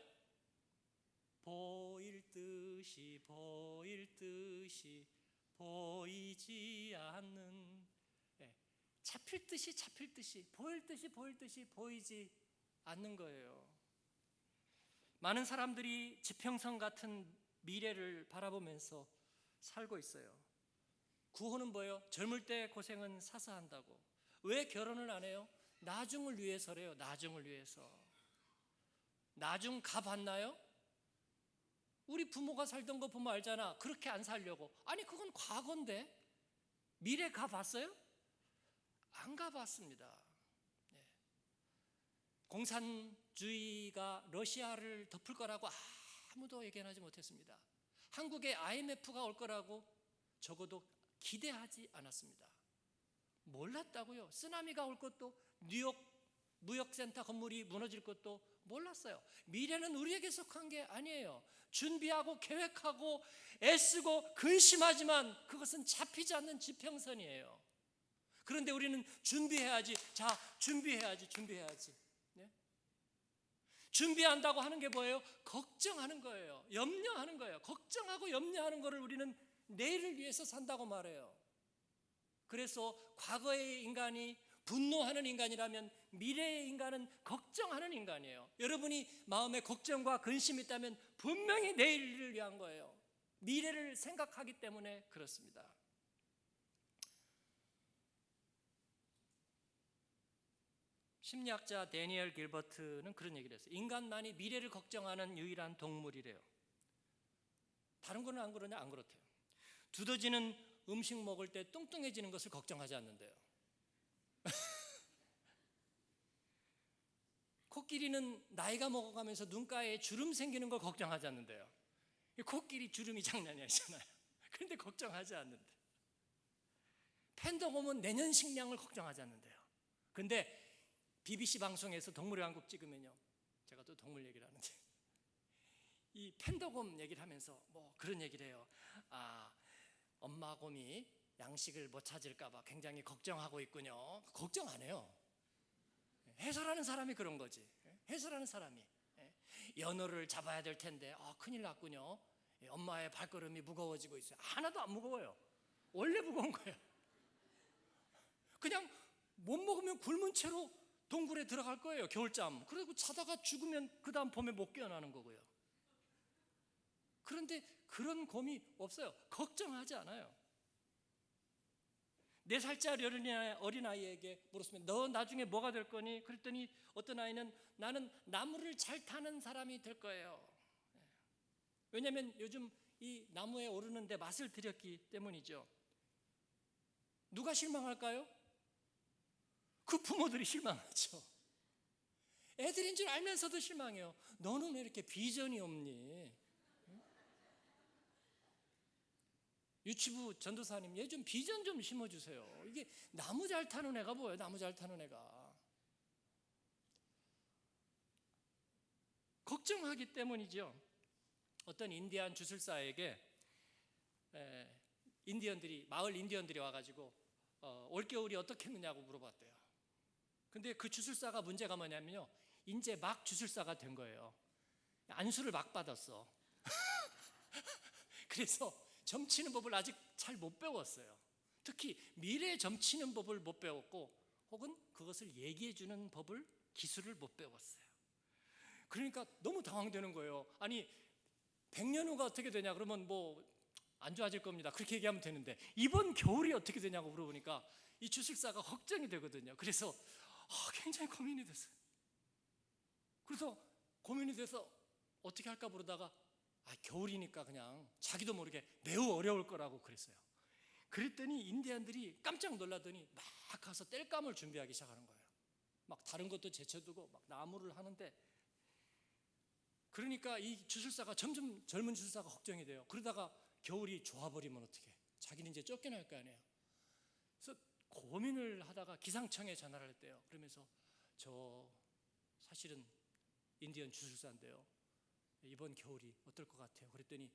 보일 듯이 보일 듯이 보이지 않는, 잡힐 듯이 잡힐 듯이 보일 듯이 보일 듯이 보이지 않는 거예요. 많은 사람들이 지평선 같은 미래를 바라보면서 살고 있어요. 구호는 뭐예요? 젊을 때 고생은 사서 한다고. 왜 결혼을 안 해요? 나중을 위해서래요. 나중을 위해서. 나중 가봤나요? 우리 부모가 살던 거 보면 알잖아. 그렇게 안 살려고. 아니, 그건 과거인데. 미래 가봤어요? 안 가봤습니다. 네. 공산주의가 러시아를 덮을 거라고 아무도 예견하지 못했습니다. 한국에 IMF가 올 거라고 적어도 기대하지 않았습니다. 몰랐다고요. 쓰나미가 올 것도, 뉴욕 무역센터 건물이 무너질 것도 몰랐어요. 미래는 우리에게 속한 게 아니에요. 준비하고 계획하고 애쓰고 근심하지만 그것은 잡히지 않는 지평선이에요. 그런데 우리는 준비해야지. 자, 준비해야지. 네? 준비한다고 하는 게 뭐예요? 걱정하는 거예요. 염려하는 거예요. 걱정하고 염려하는 거를 우리는 내일을 위해서 산다고 말해요. 그래서 과거의 인간이 분노하는 인간이라면 미래의 인간은 걱정하는 인간이에요. 여러분이 마음에 걱정과 근심이 있다면 분명히 내일을 위한 거예요. 미래를 생각하기 때문에 그렇습니다. 심리학자 데니엘 길버트는 그런 얘기를 했어요. 인간만이 미래를 걱정하는 유일한 동물이래요. 다른 거는 안 그러냐? 안 그렇대요. 두더지는 음식 먹을 때 뚱뚱해지는 것을 걱정하지 않는데요. 코끼리는 나이가 먹어가면서 눈가에 주름 생기는 걸 걱정하지 않는데요. 코끼리 주름이 장난이 아니잖아요. 그런데 걱정하지 않는데. 팬더곰은 내년 식량을 걱정하지 않는데요. 그런데 BBC 방송에서 동물의 왕국 찍으면요, 제가 또 동물 얘기를 하는데 이 팬더곰 얘기를 하면서 뭐 그런 얘기를 해요. 엄마 곰이 양식을 못 찾을까 봐 굉장히 걱정하고 있군요. 걱정 안 해요. 해설하는 사람이 그런 거지. 해설하는 사람이 연어를 잡아야 될 텐데 큰일 났군요. 엄마의 발걸음이 무거워지고 있어요. 하나도 안 무거워요. 원래 무거운 거예요. 그냥 못 먹으면 굶은 채로 동굴에 들어갈 거예요. 겨울잠. 그리고 자다가 죽으면 그 다음 봄에 못 깨어나는 거고요. 그런데 그런 고민이 없어요. 걱정하지 않아요. 4살짜리 어린아이에게 물었으면 너 나중에 뭐가 될 거니? 그랬더니 어떤 아이는 나는 나무를 잘 타는 사람이 될 거예요. 왜냐하면 요즘 이 나무에 오르는데 맛을 들였기 때문이죠. 누가 실망할까요? 그 부모들이 실망하죠. 애들인 줄 알면서도 실망해요. 너는 왜 이렇게 비전이 없니? 유치부 전도사님, 얘 좀 비전 좀 심어주세요. 이게 나무 잘 타는 애가 뭐예요? 나무 잘 타는 애가. 걱정하기 때문이죠. 어떤 인디안 주술사에게 마을 인디언들이 와가지고 올겨울이 어떻게 했느냐고 물어봤대요. 근데 그 주술사가 문제가 뭐냐면요, 이제 막 주술사가 된 거예요. 안수를 막 받았어. 그래서 점치는 법을 아직 잘 못 배웠어요. 특히 미래 점치는 법을 못 배웠고, 혹은 그것을 얘기해주는 법을, 기술을 못 배웠어요. 그러니까 너무 당황되는 거예요. 아니 100년 후가 어떻게 되냐 그러면 뭐 안 좋아질 겁니다, 그렇게 얘기하면 되는데 이번 겨울이 어떻게 되냐고 물어보니까 이 주술사가 걱정이 되거든요. 그래서 굉장히 고민이 됐어요. 그래서 고민이 돼서 어떻게 할까 부르다가 겨울이니까 그냥 자기도 모르게 매우 어려울 거라고 그랬어요. 그랬더니 인디안들이 깜짝 놀라더니 막 가서 땔감을 준비하기 시작하는 거예요. 막 다른 것도 제쳐두고 막 나무를 하는데, 그러니까 이 주술사가 점점, 젊은 주술사가 걱정이 돼요. 그러다가 겨울이 좋아버리면 어떻게, 자기는 이제 쫓겨날 거 아니에요. 그래서 고민을 하다가 기상청에 전화를 했대요. 그러면서 저 사실은 인디언 주술사인데요, 이번 겨울이 어떨 것 같아요? 그랬더니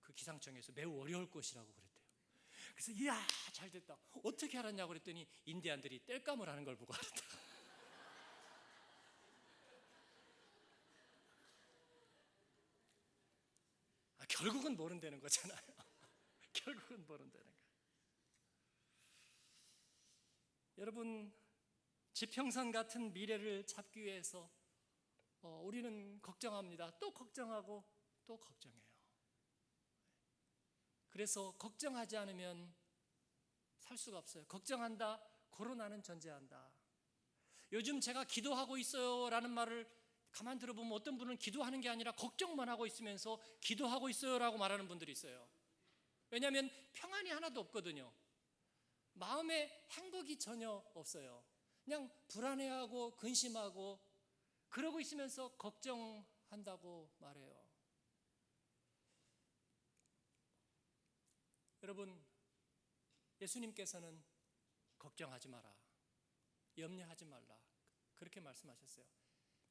그 기상청에서 매우 어려울 것이라고 그랬대요. 그래서 이야 잘 됐다. 어떻게 알았냐고 그랬더니 인디안들이 땔감을 하는 걸 보고 알았다. 결국은 모른다는 거잖아요. 결국은 모른다는 거예요. 여러분, 지평선 같은 미래를 잡기 위해서 우리는 걱정합니다. 또 걱정하고 또 걱정해요. 그래서 걱정하지 않으면 살 수가 없어요. 걱정한다, 코로나는 존재한다. 요즘 제가 기도하고 있어요 라는 말을 가만 들어보면 어떤 분은 기도하는 게 아니라 걱정만 하고 있으면서 기도하고 있어요 라고 말하는 분들이 있어요. 왜냐하면 평안이 하나도 없거든요. 마음에 행복이 전혀 없어요. 그냥 불안해하고 근심하고 그러고 있으면서 걱정한다고 말해요. 여러분, 예수님께서는 걱정하지 마라, 염려하지 말라, 그렇게 말씀하셨어요.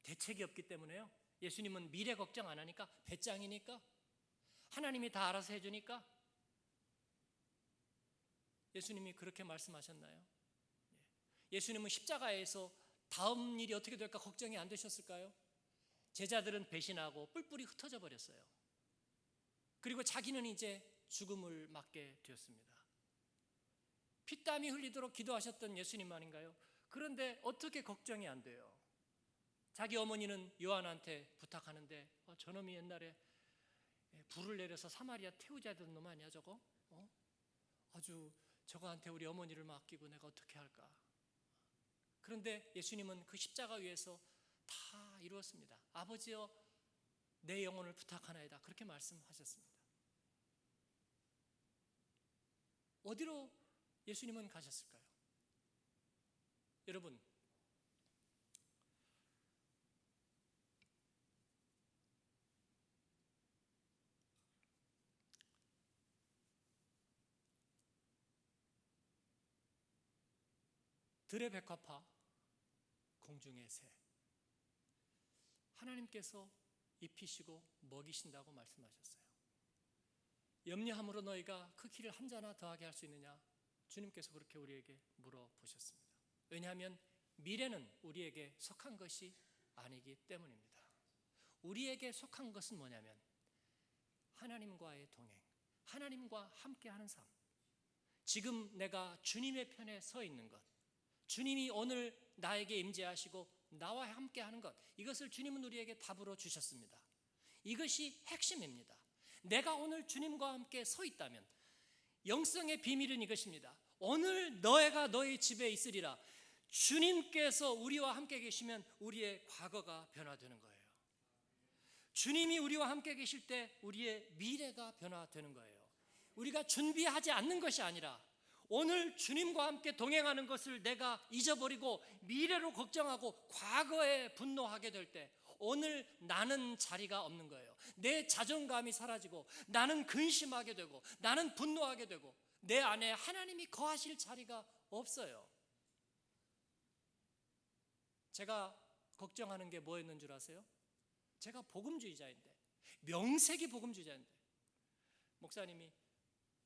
대책이 없기 때문에요. 예수님은 미래 걱정 안 하니까, 배짱이니까, 하나님이 다 알아서 해주니까. 예수님이 그렇게 말씀하셨나요? 예수님은 십자가에서 다음 일이 어떻게 될까 걱정이 안 되셨을까요? 제자들은 배신하고 뿔뿔이 흩어져 버렸어요. 그리고 자기는 이제 죽음을 맞게 되었습니다. 피땀이 흘리도록 기도하셨던 예수님 아닌가요? 그런데 어떻게 걱정이 안 돼요? 자기 어머니는 요한한테 부탁하는데 저놈이 옛날에 불을 내려서 사마리아 태우자던 놈 아니야 저거? 아주 저거한테 우리 어머니를 맡기고 내가 어떻게 할까? 그런데 예수님은 그 십자가 위에서 다 이루었습니다. 아버지여 내 영혼을 부탁하나이다, 그렇게 말씀하셨습니다. 어디로 예수님은 가셨을까요? 여러분, 들의 백합화, 공중의 새, 하나님께서 입히시고 먹이신다고 말씀하셨어요. 염려함으로 너희가 그 키를 한 자나 더하게 할 수 있느냐? 주님께서 그렇게 우리에게 물어보셨습니다. 왜냐하면 미래는 우리에게 속한 것이 아니기 때문입니다. 우리에게 속한 것은 뭐냐면 하나님과의 동행, 하나님과 함께하는 삶, 지금 내가 주님의 편에 서 있는 것, 주님이 오늘 나에게 임재하시고 나와 함께 하는 것, 이것을 주님은 우리에게 답으로 주셨습니다. 이것이 핵심입니다. 내가 오늘 주님과 함께 서 있다면 영성의 비밀은 이것입니다. 오늘 너희가 너희 집에 있으리라. 주님께서 우리와 함께 계시면 우리의 과거가 변화되는 거예요. 주님이 우리와 함께 계실 때 우리의 미래가 변화되는 거예요. 우리가 준비하지 않는 것이 아니라 오늘 주님과 함께 동행하는 것을 내가 잊어버리고 미래로 걱정하고 과거에 분노하게 될 때 오늘 나는 자리가 없는 거예요. 내 자존감이 사라지고 나는 근심하게 되고 나는 분노하게 되고 내 안에 하나님이 거하실 자리가 없어요. 제가 걱정하는 게 뭐였는 줄 아세요? 제가 복음주의자인데, 명색이 복음주의자인데, 목사님이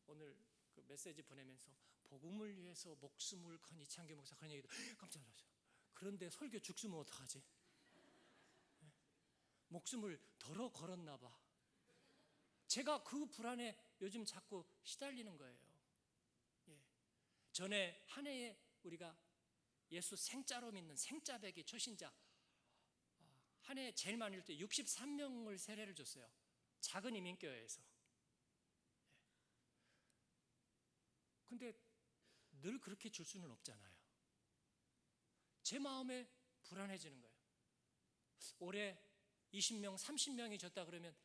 오늘 그 메시지 보내면서 복음을 위해서 목숨을 건 이창규 목사 그런 얘기도 깜짝 놀랐어요. 그런데 설교 죽으면 어떡하지? 목숨을 덜어 걸었나 봐. 제가 그 불안에 요즘 자꾸 시달리는 거예요. 전에 한 해에 우리가 예수 생자로 믿는 생자배기 초신자 한 해에 제일 많이 일 때 63명을 세례를 줬어요. 작은 이민교회에서. 근데 늘 그렇게 줄 수는 없잖아요. 제 마음에 불안해지는 거예요. 올해 20명, 30명이 줬다 그러면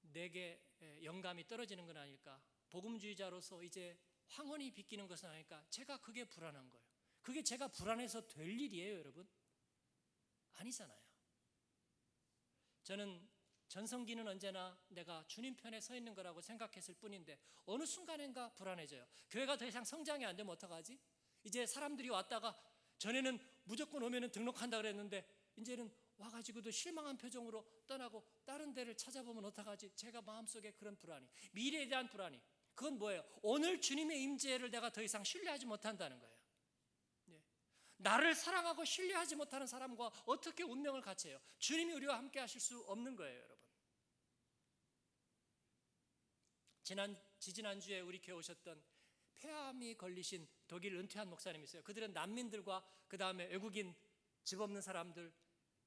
내게 영감이 떨어지는 건 아닐까? 복음주의자로서 이제 황혼이 빗기는 것은 아닐까? 제가 그게 불안한 거예요. 그게 제가 불안해서 될 일이에요, 여러분? 아니잖아요. 저는 전성기는 언제나 내가 주님 편에 서 있는 거라고 생각했을 뿐인데 어느 순간인가 불안해져요. 교회가 더 이상 성장이 안 되면 어떡하지? 이제 사람들이 왔다가 전에는 무조건 오면은 등록한다 그랬는데 이제는 와가지고도 실망한 표정으로 떠나고 다른 데를 찾아보면 어떡하지? 제가 마음속에 그런 불안이, 미래에 대한 불안이, 그건 뭐예요? 오늘 주님의 임재를 내가 더 이상 신뢰하지 못한다는 거예요. 나를 사랑하고 신뢰하지 못하는 사람과 어떻게 운명을 같이 해요? 주님이 우리와 함께 하실 수 없는 거예요, 여러분. 지지난주에 우리 교회 오셨던 폐암이 걸리신 독일 은퇴한 목사님이 있어요. 그들은 난민들과 그 다음에 외국인 집 없는 사람들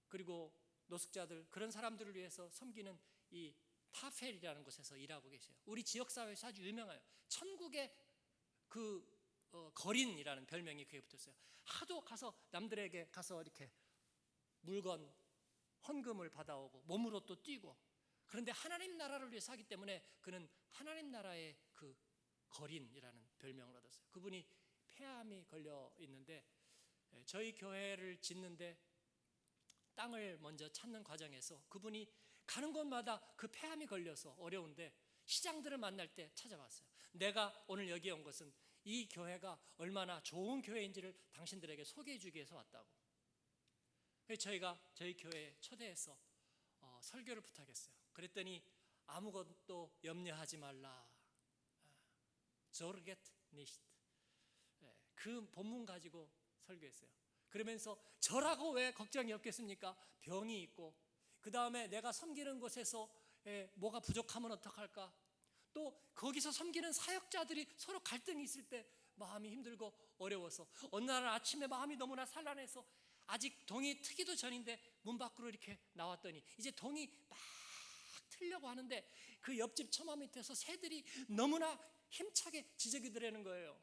그리고 노숙자들 그런 사람들을 위해서 섬기는 이 타펠이라는 곳에서 일하고 계세요. 우리 지역사회에서 아주 유명해요. 천국의 그 거린이라는 별명이 그에 붙었어요. 하도 가서 남들에게 가서 이렇게 물건 헌금을 받아오고 몸으로 또 뛰고, 그런데 하나님 나라를 위해서 하기 때문에 그는 하나님 나라의 그 거린이라는 별명을 얻었어요. 그분이 폐암이 걸려 있는데 저희 교회를 짓는데 땅을 먼저 찾는 과정에서 그분이 가는 곳마다 그 폐암이 걸려서 어려운데 시장들을 만날 때 찾아왔어요. 내가 오늘 여기 온 것은 이 교회가 얼마나 좋은 교회인지를 당신들에게 소개해 주기 위해서 왔다고. 저희가 저희 교회에 초대해서 설교를 부탁했어요. 그랬더니 아무것도 염려하지 말라. Sorget nicht. 그 본문 가지고 설교했어요. 그러면서 저라고 왜 걱정이 없겠습니까? 병이 있고 그 다음에 내가 섬기는 곳에서 뭐가 부족하면 어떡할까? 또 거기서 섬기는 사역자들이 서로 갈등이 있을 때 마음이 힘들고 어려워서 어느 날 아침에 마음이 너무나 산란해서 아직 동이 트기도 전인데 문 밖으로 이렇게 나왔더니 이제 동이 막 트려고 하는데 그 옆집 처마 밑에서 새들이 너무나 힘차게 지저귀더라는 거예요.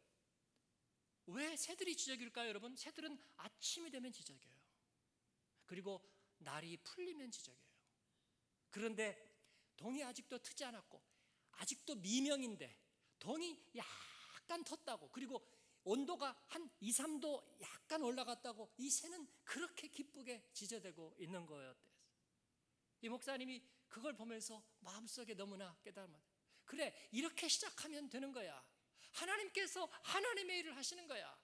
왜 새들이 지저귀일까요, 여러분? 새들은 아침이 되면 지저귀어요. 그리고 날이 풀리면 지저귀어요. 그런데 동이 아직도 트지 않았고 아직도 미명인데 동이 약간 텄다고, 그리고 온도가 한 2, 3도 약간 올라갔다고 이 새는 그렇게 기쁘게 지저대고 있는 거였대요. 이 목사님이 그걸 보면서 마음속에 너무나 깨달음을, 그래, 이렇게 시작하면 되는 거야. 하나님께서 하나님의 일을 하시는 거야.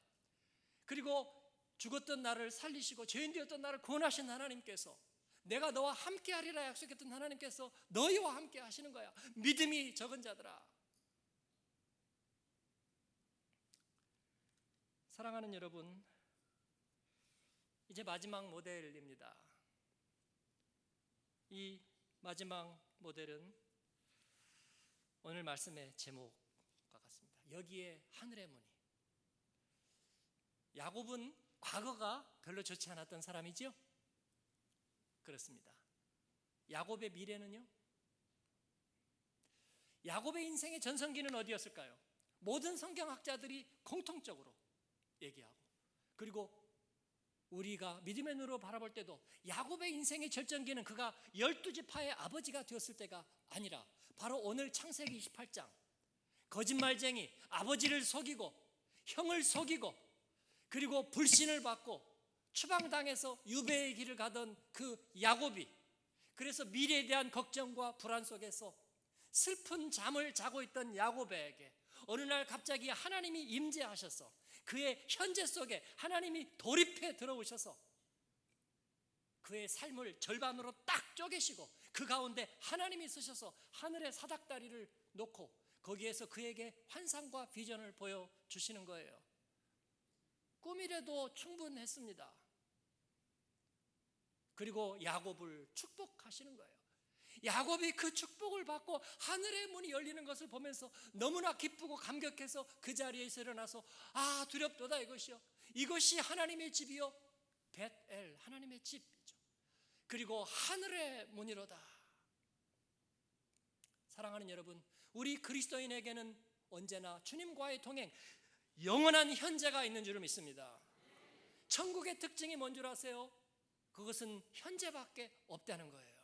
그리고 죽었던 나를 살리시고 죄인 되었던 나를 구원하신 하나님께서, 내가 너와 함께 하리라 약속했던 하나님께서 너희와 함께 하시는 거야. 믿음이 적은 자들아. 사랑하는 여러분, 이제 마지막 모델입니다. 이 마지막 모델은 오늘 말씀의 제목과 같습니다. 여기에 하늘의 문이. 야곱은 과거가 별로 좋지 않았던 사람이죠? 그렇습니다. 야곱의 미래는요? 야곱의 인생의 전성기는 어디였을까요? 모든 성경학자들이 공통적으로 얘기하고, 그리고 우리가 믿음의 눈으로 바라볼 때도 야곱의 인생의 절정기는 그가 12지파의 아버지가 되었을 때가 아니라 바로 오늘 창세기 28장, 거짓말쟁이, 아버지를 속이고 형을 속이고 그리고 불신을 받고 추방당해서 유배의 길을 가던 그 야곱이, 그래서 미래에 대한 걱정과 불안 속에서 슬픈 잠을 자고 있던 야곱에게 어느 날 갑자기 하나님이 임재하셔서 그의 현재 속에 하나님이 돌입해 들어오셔서 그의 삶을 절반으로 딱 쪼개시고 그 가운데 하나님이 쓰셔서 하늘의 사닥다리를 놓고 거기에서 그에게 환상과 비전을 보여주시는 거예요. 꿈이라도 충분했습니다. 그리고 야곱을 축복하시는 거예요. 야곱이 그 축복을 받고 하늘의 문이 열리는 것을 보면서 너무나 기쁘고 감격해서 그 자리에서 일어나서 아, 두렵도다 이것이요, 이것이 하나님의 집이요, 벳엘, 하나님의 집이죠. 그리고 하늘의 문이로다. 사랑하는 여러분, 우리 그리스도인에게는 언제나 주님과의 동행, 영원한 현재가 있는 줄을 믿습니다. 천국의 특징이 뭔 줄 아세요? 그것은 현재밖에 없다는 거예요.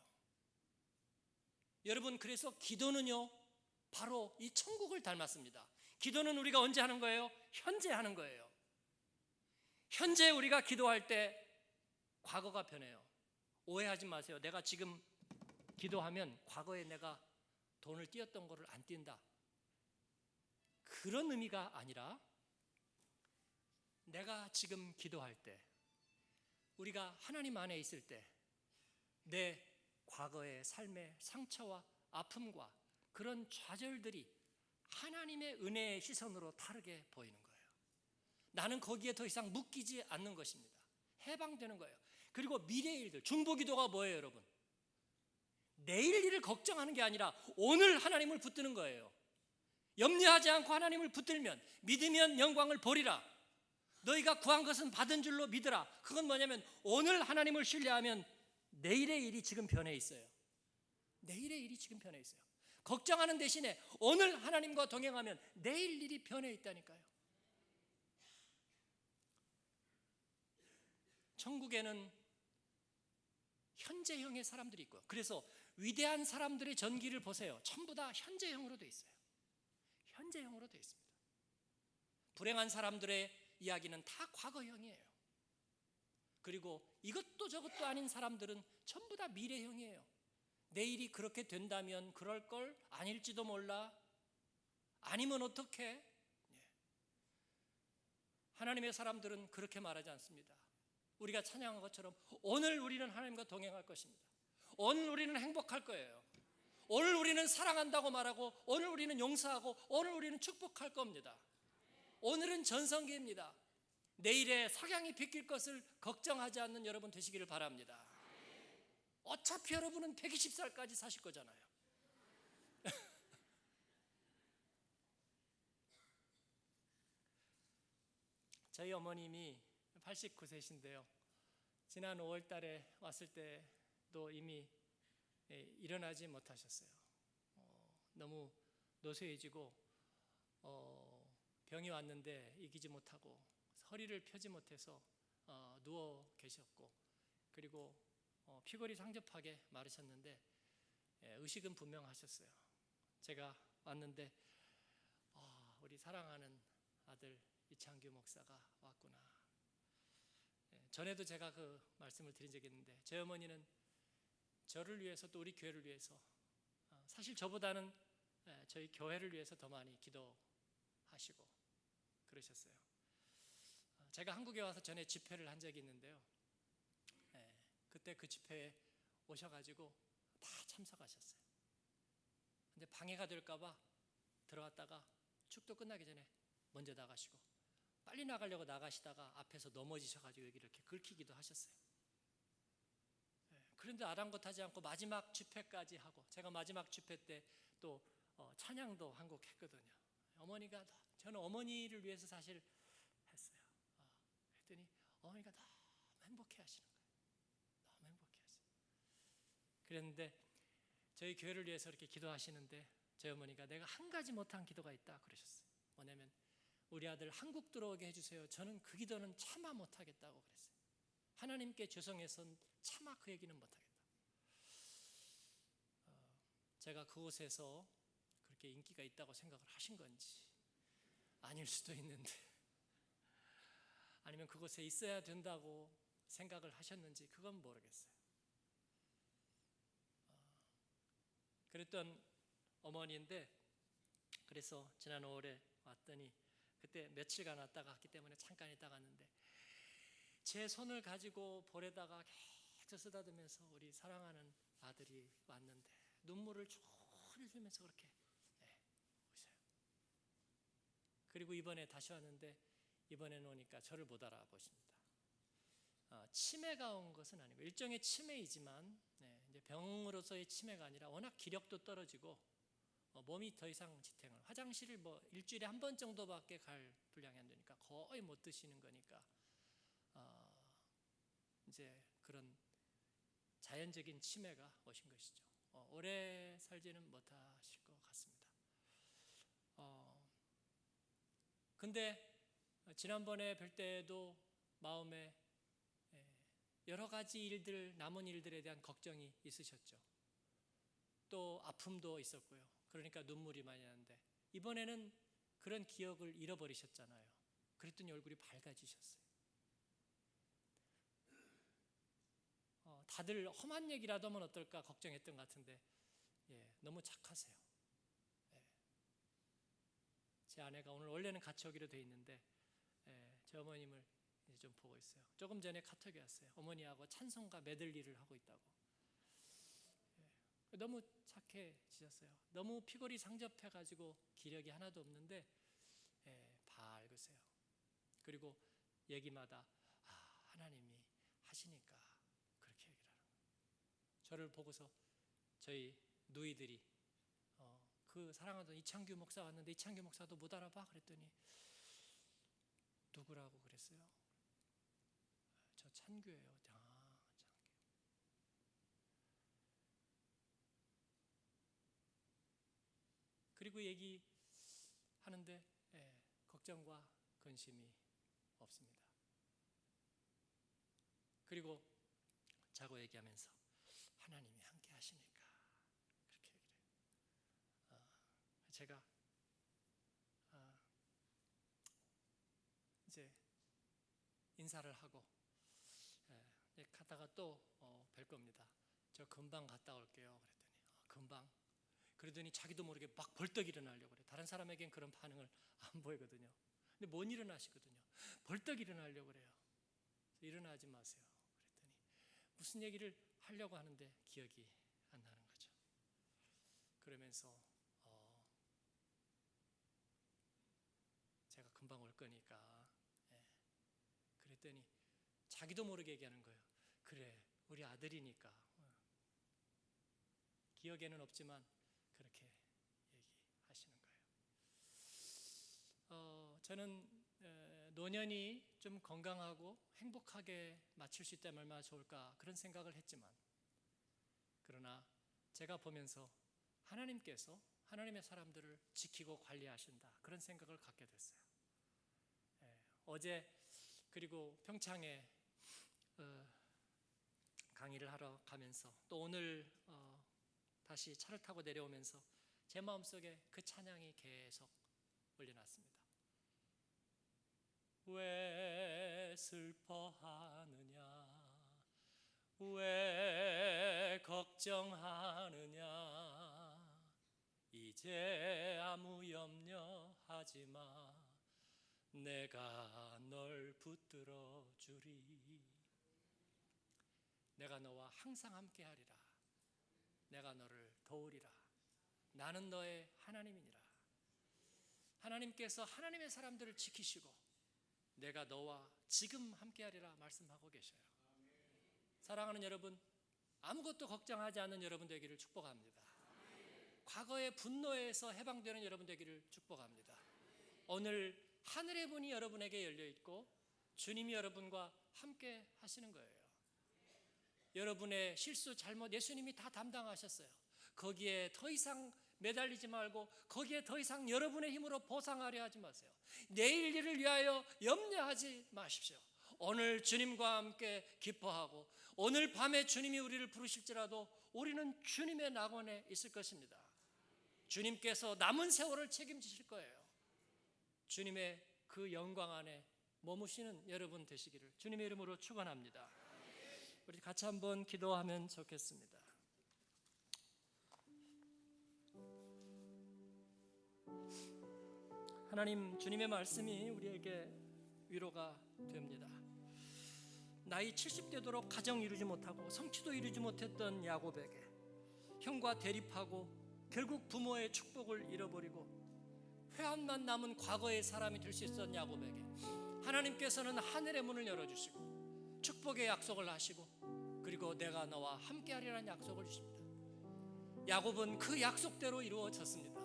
여러분, 그래서 기도는요 바로 이 천국을 닮았습니다. 기도는 우리가 언제 하는 거예요? 현재 하는 거예요. 현재 우리가 기도할 때 과거가 변해요. 오해하지 마세요. 내가 지금 기도하면 과거에 내가 돈을 띄었던 거를 안 띈다, 그런 의미가 아니라 내가 지금 기도할 때, 우리가 하나님 안에 있을 때 내 과거의 삶의 상처와 아픔과 그런 좌절들이 하나님의 은혜의 시선으로 다르게 보이는 거예요. 나는 거기에 더 이상 묶이지 않는 것입니다. 해방되는 거예요. 그리고 미래의 일들, 중보기도가 뭐예요 여러분? 내일 일을 걱정하는 게 아니라 오늘 하나님을 붙드는 거예요. 염려하지 않고 하나님을 붙들면, 믿으면 영광을 보리라. 너희가 구한 것은 받은 줄로 믿으라. 그건 뭐냐면 오늘 하나님을 신뢰하면 내일의 일이 지금 변해 있어요. 내일의 일이 지금 변해 있어요. 걱정하는 대신에 오늘 하나님과 동행하면 내일 일이 변해 있다니까요. 천국에는 현재형의 사람들이 있고요. 그래서 위대한 사람들의 전기를 보세요. 전부 다 현재형으로 되어 있어요. 현재형으로 되어 있습니다. 불행한 사람들의 이야기는 다 과거형이에요. 그리고 이것도 저것도 아닌 사람들은 전부 다 미래형이에요. 내일이 그렇게 된다면 그럴 걸, 아닐지도 몰라, 아니면 어떡해. 하나님의 사람들은 그렇게 말하지 않습니다. 우리가 찬양한 것처럼 오늘 우리는 하나님과 동행할 것입니다. 오늘 우리는 행복할 거예요. 오늘 우리는 사랑한다고 말하고, 오늘 우리는 용서하고, 오늘 우리는 축복할 겁니다. 오늘은 전성기입니다. 내일에 석양이 비칠 것을 걱정하지 않는 여러분 되시기를 바랍니다. 어차피 여러분은 120살까지 사실 거잖아요. 저희 어머님이 89세신데요 지난 5월 달에 왔을 때도 이미 일어나지 못하셨어요. 너무 노쇠해지고 병이 왔는데 이기지 못하고 허리를 펴지 못해서 누워 계셨고, 그리고 피골이 상접하게 마르셨는데 의식은 분명하셨어요. 제가 왔는데 우리 사랑하는 아들 이창규 목사가 왔구나. 전에도 제가 그 말씀을 드린 적이 있는데, 제 어머니는 저를 위해서 또 우리 교회를 위해서 사실 저보다는 저희 교회를 위해서 더 많이 기도하시고 그러셨어요. 제가 한국에 와서 전에 집회를 한 적이 있는데요, 그때 그 집회에 오셔가지고 다 참석하셨어요. 근데 방해가 될까봐 들어갔다가 축도 끝나기 전에 먼저 나가시고, 빨리 나가려고 나가시다가 앞에서 넘어지셔가지고 여기 이렇게 긁히기도 하셨어요. 그런데 아랑곳하지 않고 마지막 집회까지 하고, 제가 마지막 집회 때 또 찬양도 한 곡 했거든요. 어머니가, 저는 어머니를 위해서 사실 했어요. 했더니 어머니가 너무 행복해 하시는 거예요. 너무 행복해 하시는 거예요. 그랬는데 저희 교회를 위해서 이렇게 기도하시는데 저희 어머니가 내가 한 가지 못한 기도가 있다 그러셨어요. 뭐냐면 우리 아들 한국 들어오게 해주세요. 저는 그 기도는 차마 못하겠다고 그랬어요. 하나님께 죄송해서 차마 그 얘기는 못하겠다. 제가 그곳에서 그렇게 인기가 있다고 생각을 하신 건지 아닐 수도 있는데, 아니면 그곳에 있어야 된다고 생각을 하셨는지 그건 모르겠어요. 그랬던 어머니인데, 그래서 지난 5월에 왔더니 그때 며칠간 왔다가 갔기 때문에 잠깐 있다 갔는데 제 손을 가지고 볼에다가 계속 쓰다듬으면서 우리 사랑하는 아들이 왔는데 눈물을 쭉 흘리면서 그렇게 오셔요. 그리고 이번에 다시 왔는데 이번에는 오니까 저를 못 알아보십니다. 치매가 온 것은 아니고 일종의 치매이지만 이제 병으로서의 치매가 아니라 워낙 기력도 떨어지고 몸이 더 이상 지탱을, 화장실을 뭐 일주일에 한 번 정도밖에 갈 분량이 안 되니까 거의 못 드시는 거니까 이제 그런 자연적인 치매가 오신 것이죠. 오래 살지는 못하실 것 같습니다. 근데 지난번에 뵐 때도 마음에 여러 가지 일들, 남은 일들에 대한 걱정이 있으셨죠. 또 아픔도 있었고요. 그러니까 눈물이 많이 나는데 이번에는 그런 기억을 잃어버리셨잖아요. 그랬더니 얼굴이 밝아지셨어요. 다들 험한 얘기라도 하면 어떨까 걱정했던 것 같은데 너무 착하세요. 제 아내가 오늘 원래는 같이 오기로 돼 있는데 제 어머님을 이제 좀 보고 있어요. 조금 전에 카톡이 왔어요. 어머니하고 찬송가 메들리를 하고 있다고. 너무 착해지셨어요. 너무 피골이 상접해가지고 기력이 하나도 없는데 밝으세요. 그리고 얘기마다 하나님이 하시니까 그렇게 얘기를 하는 거예요. 저를 보고서 저희 누이들이 그 사랑하던 이창규 목사 왔는데 이창규 목사도 못 알아봐? 그랬더니 누구라고 그랬어요? 저 찬규예요. 찬규. 그리고 얘기하는데 걱정과 근심이 없습니다. 그리고 자고 얘기하면서 하나님이 함께 하시니까 그렇게 얘기를 해요. 제가 이제 인사를 하고 가다가 또 뵐 겁니다. 저 금방 갔다 올게요. 그랬더니 금방? 그러더니 자기도 모르게 막 벌떡 일어나려고 그래요. 다른 사람에겐 그런 반응을 안 보이거든요. 근데 못 일어나시거든요. 벌떡 일어나려고 그래요. 일어나지 마세요. 그랬더니 무슨 얘기를 하려고 하는데 기억이 안 나는 거죠. 그러면서 제가 금방 올 거니까 그랬더니 자기도 모르게 얘기하는 거예요. 그래, 우리 아들이니까. 기억에는 없지만 그렇게 얘기하시는 거예요. 저는 노년이 좀 건강하고 행복하게 마칠 수 있다면 얼마나 좋을까 그런 생각을 했지만, 그러나 제가 보면서 하나님께서 하나님의 사람들을 지키고 관리하신다 그런 생각을 갖게 됐어요. 어제 그리고 평창에 강의를 하러 가면서 또 오늘 다시 차를 타고 내려오면서 제 마음속에 그 찬양이 계속 올려놨습니다. 왜 슬퍼하느냐, 왜 걱정하느냐, 이제 아무 염려하지 마, 내가 널 붙들어 주리. 내가 너와 항상 함께 하리라. 내가 너를 도우리라. 나는 너의 하나님이니라. 하나님께서 하나님의 사람들을 지키시고 내가 너와 지금 함께 하리라 말씀하고 계셔요. 사랑하는 여러분, 아무것도 걱정하지 않는 여러분 되기를 축복합니다. 과거의 분노에서 해방되는 여러분 되기를 축복합니다. 오늘 하늘의 문이 여러분에게 열려 있고 주님이 여러분과 함께 하시는 거예요. 여러분의 실수, 잘못 예수님이 다 담당하셨어요. 거기에 더 이상 매달리지 말고 거기에 더 이상 여러분의 힘으로 보상하려 하지 마세요. 내일 일을 위하여 염려하지 마십시오. 오늘 주님과 함께 기뻐하고 오늘 밤에 주님이 우리를 부르실지라도 우리는 주님의 낙원에 있을 것입니다. 주님께서 남은 세월을 책임지실 거예요. 주님의 그 영광 안에 머무시는 여러분 되시기를 주님의 이름으로 축원합니다. 우리 같이 한번 기도하면 좋겠습니다. 하나님, 주님의 말씀이 우리에게 위로가 됩니다. 나이 70되도록 가정 이루지 못하고 성취도 이루지 못했던 야곱에게 형과 대립하고 결국 부모의 축복을 잃어버리고 회한만 남은 과거의 사람이 될 수 있었던 야곱에게 하나님께서는 하늘의 문을 열어주시고 축복의 약속을 하시고 그리고 내가 너와 함께하리라는 약속을 주십니다. 야곱은 그 약속대로 이루어졌습니다.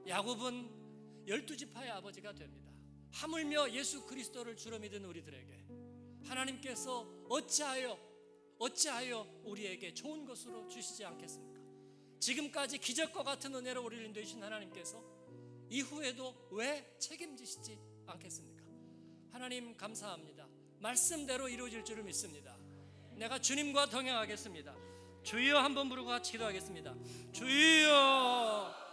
야곱은 12지파의 아버지가 됩니다. 하물며 예수 그리스도를 주로 믿은 우리들에게 하나님께서 어찌하여 우리에게 좋은 것으로 주시지 않겠습니까? 지금까지 기적과 같은 은혜로 우리를 인도해주신 하나님께서 이후에도 왜 책임지시지 않겠습니까? 하나님 감사합니다. 말씀대로 이루어질 줄을 믿습니다. 내가 주님과 동행하겠습니다. 주여 한번 부르고 같이 기도하겠습니다. 주여.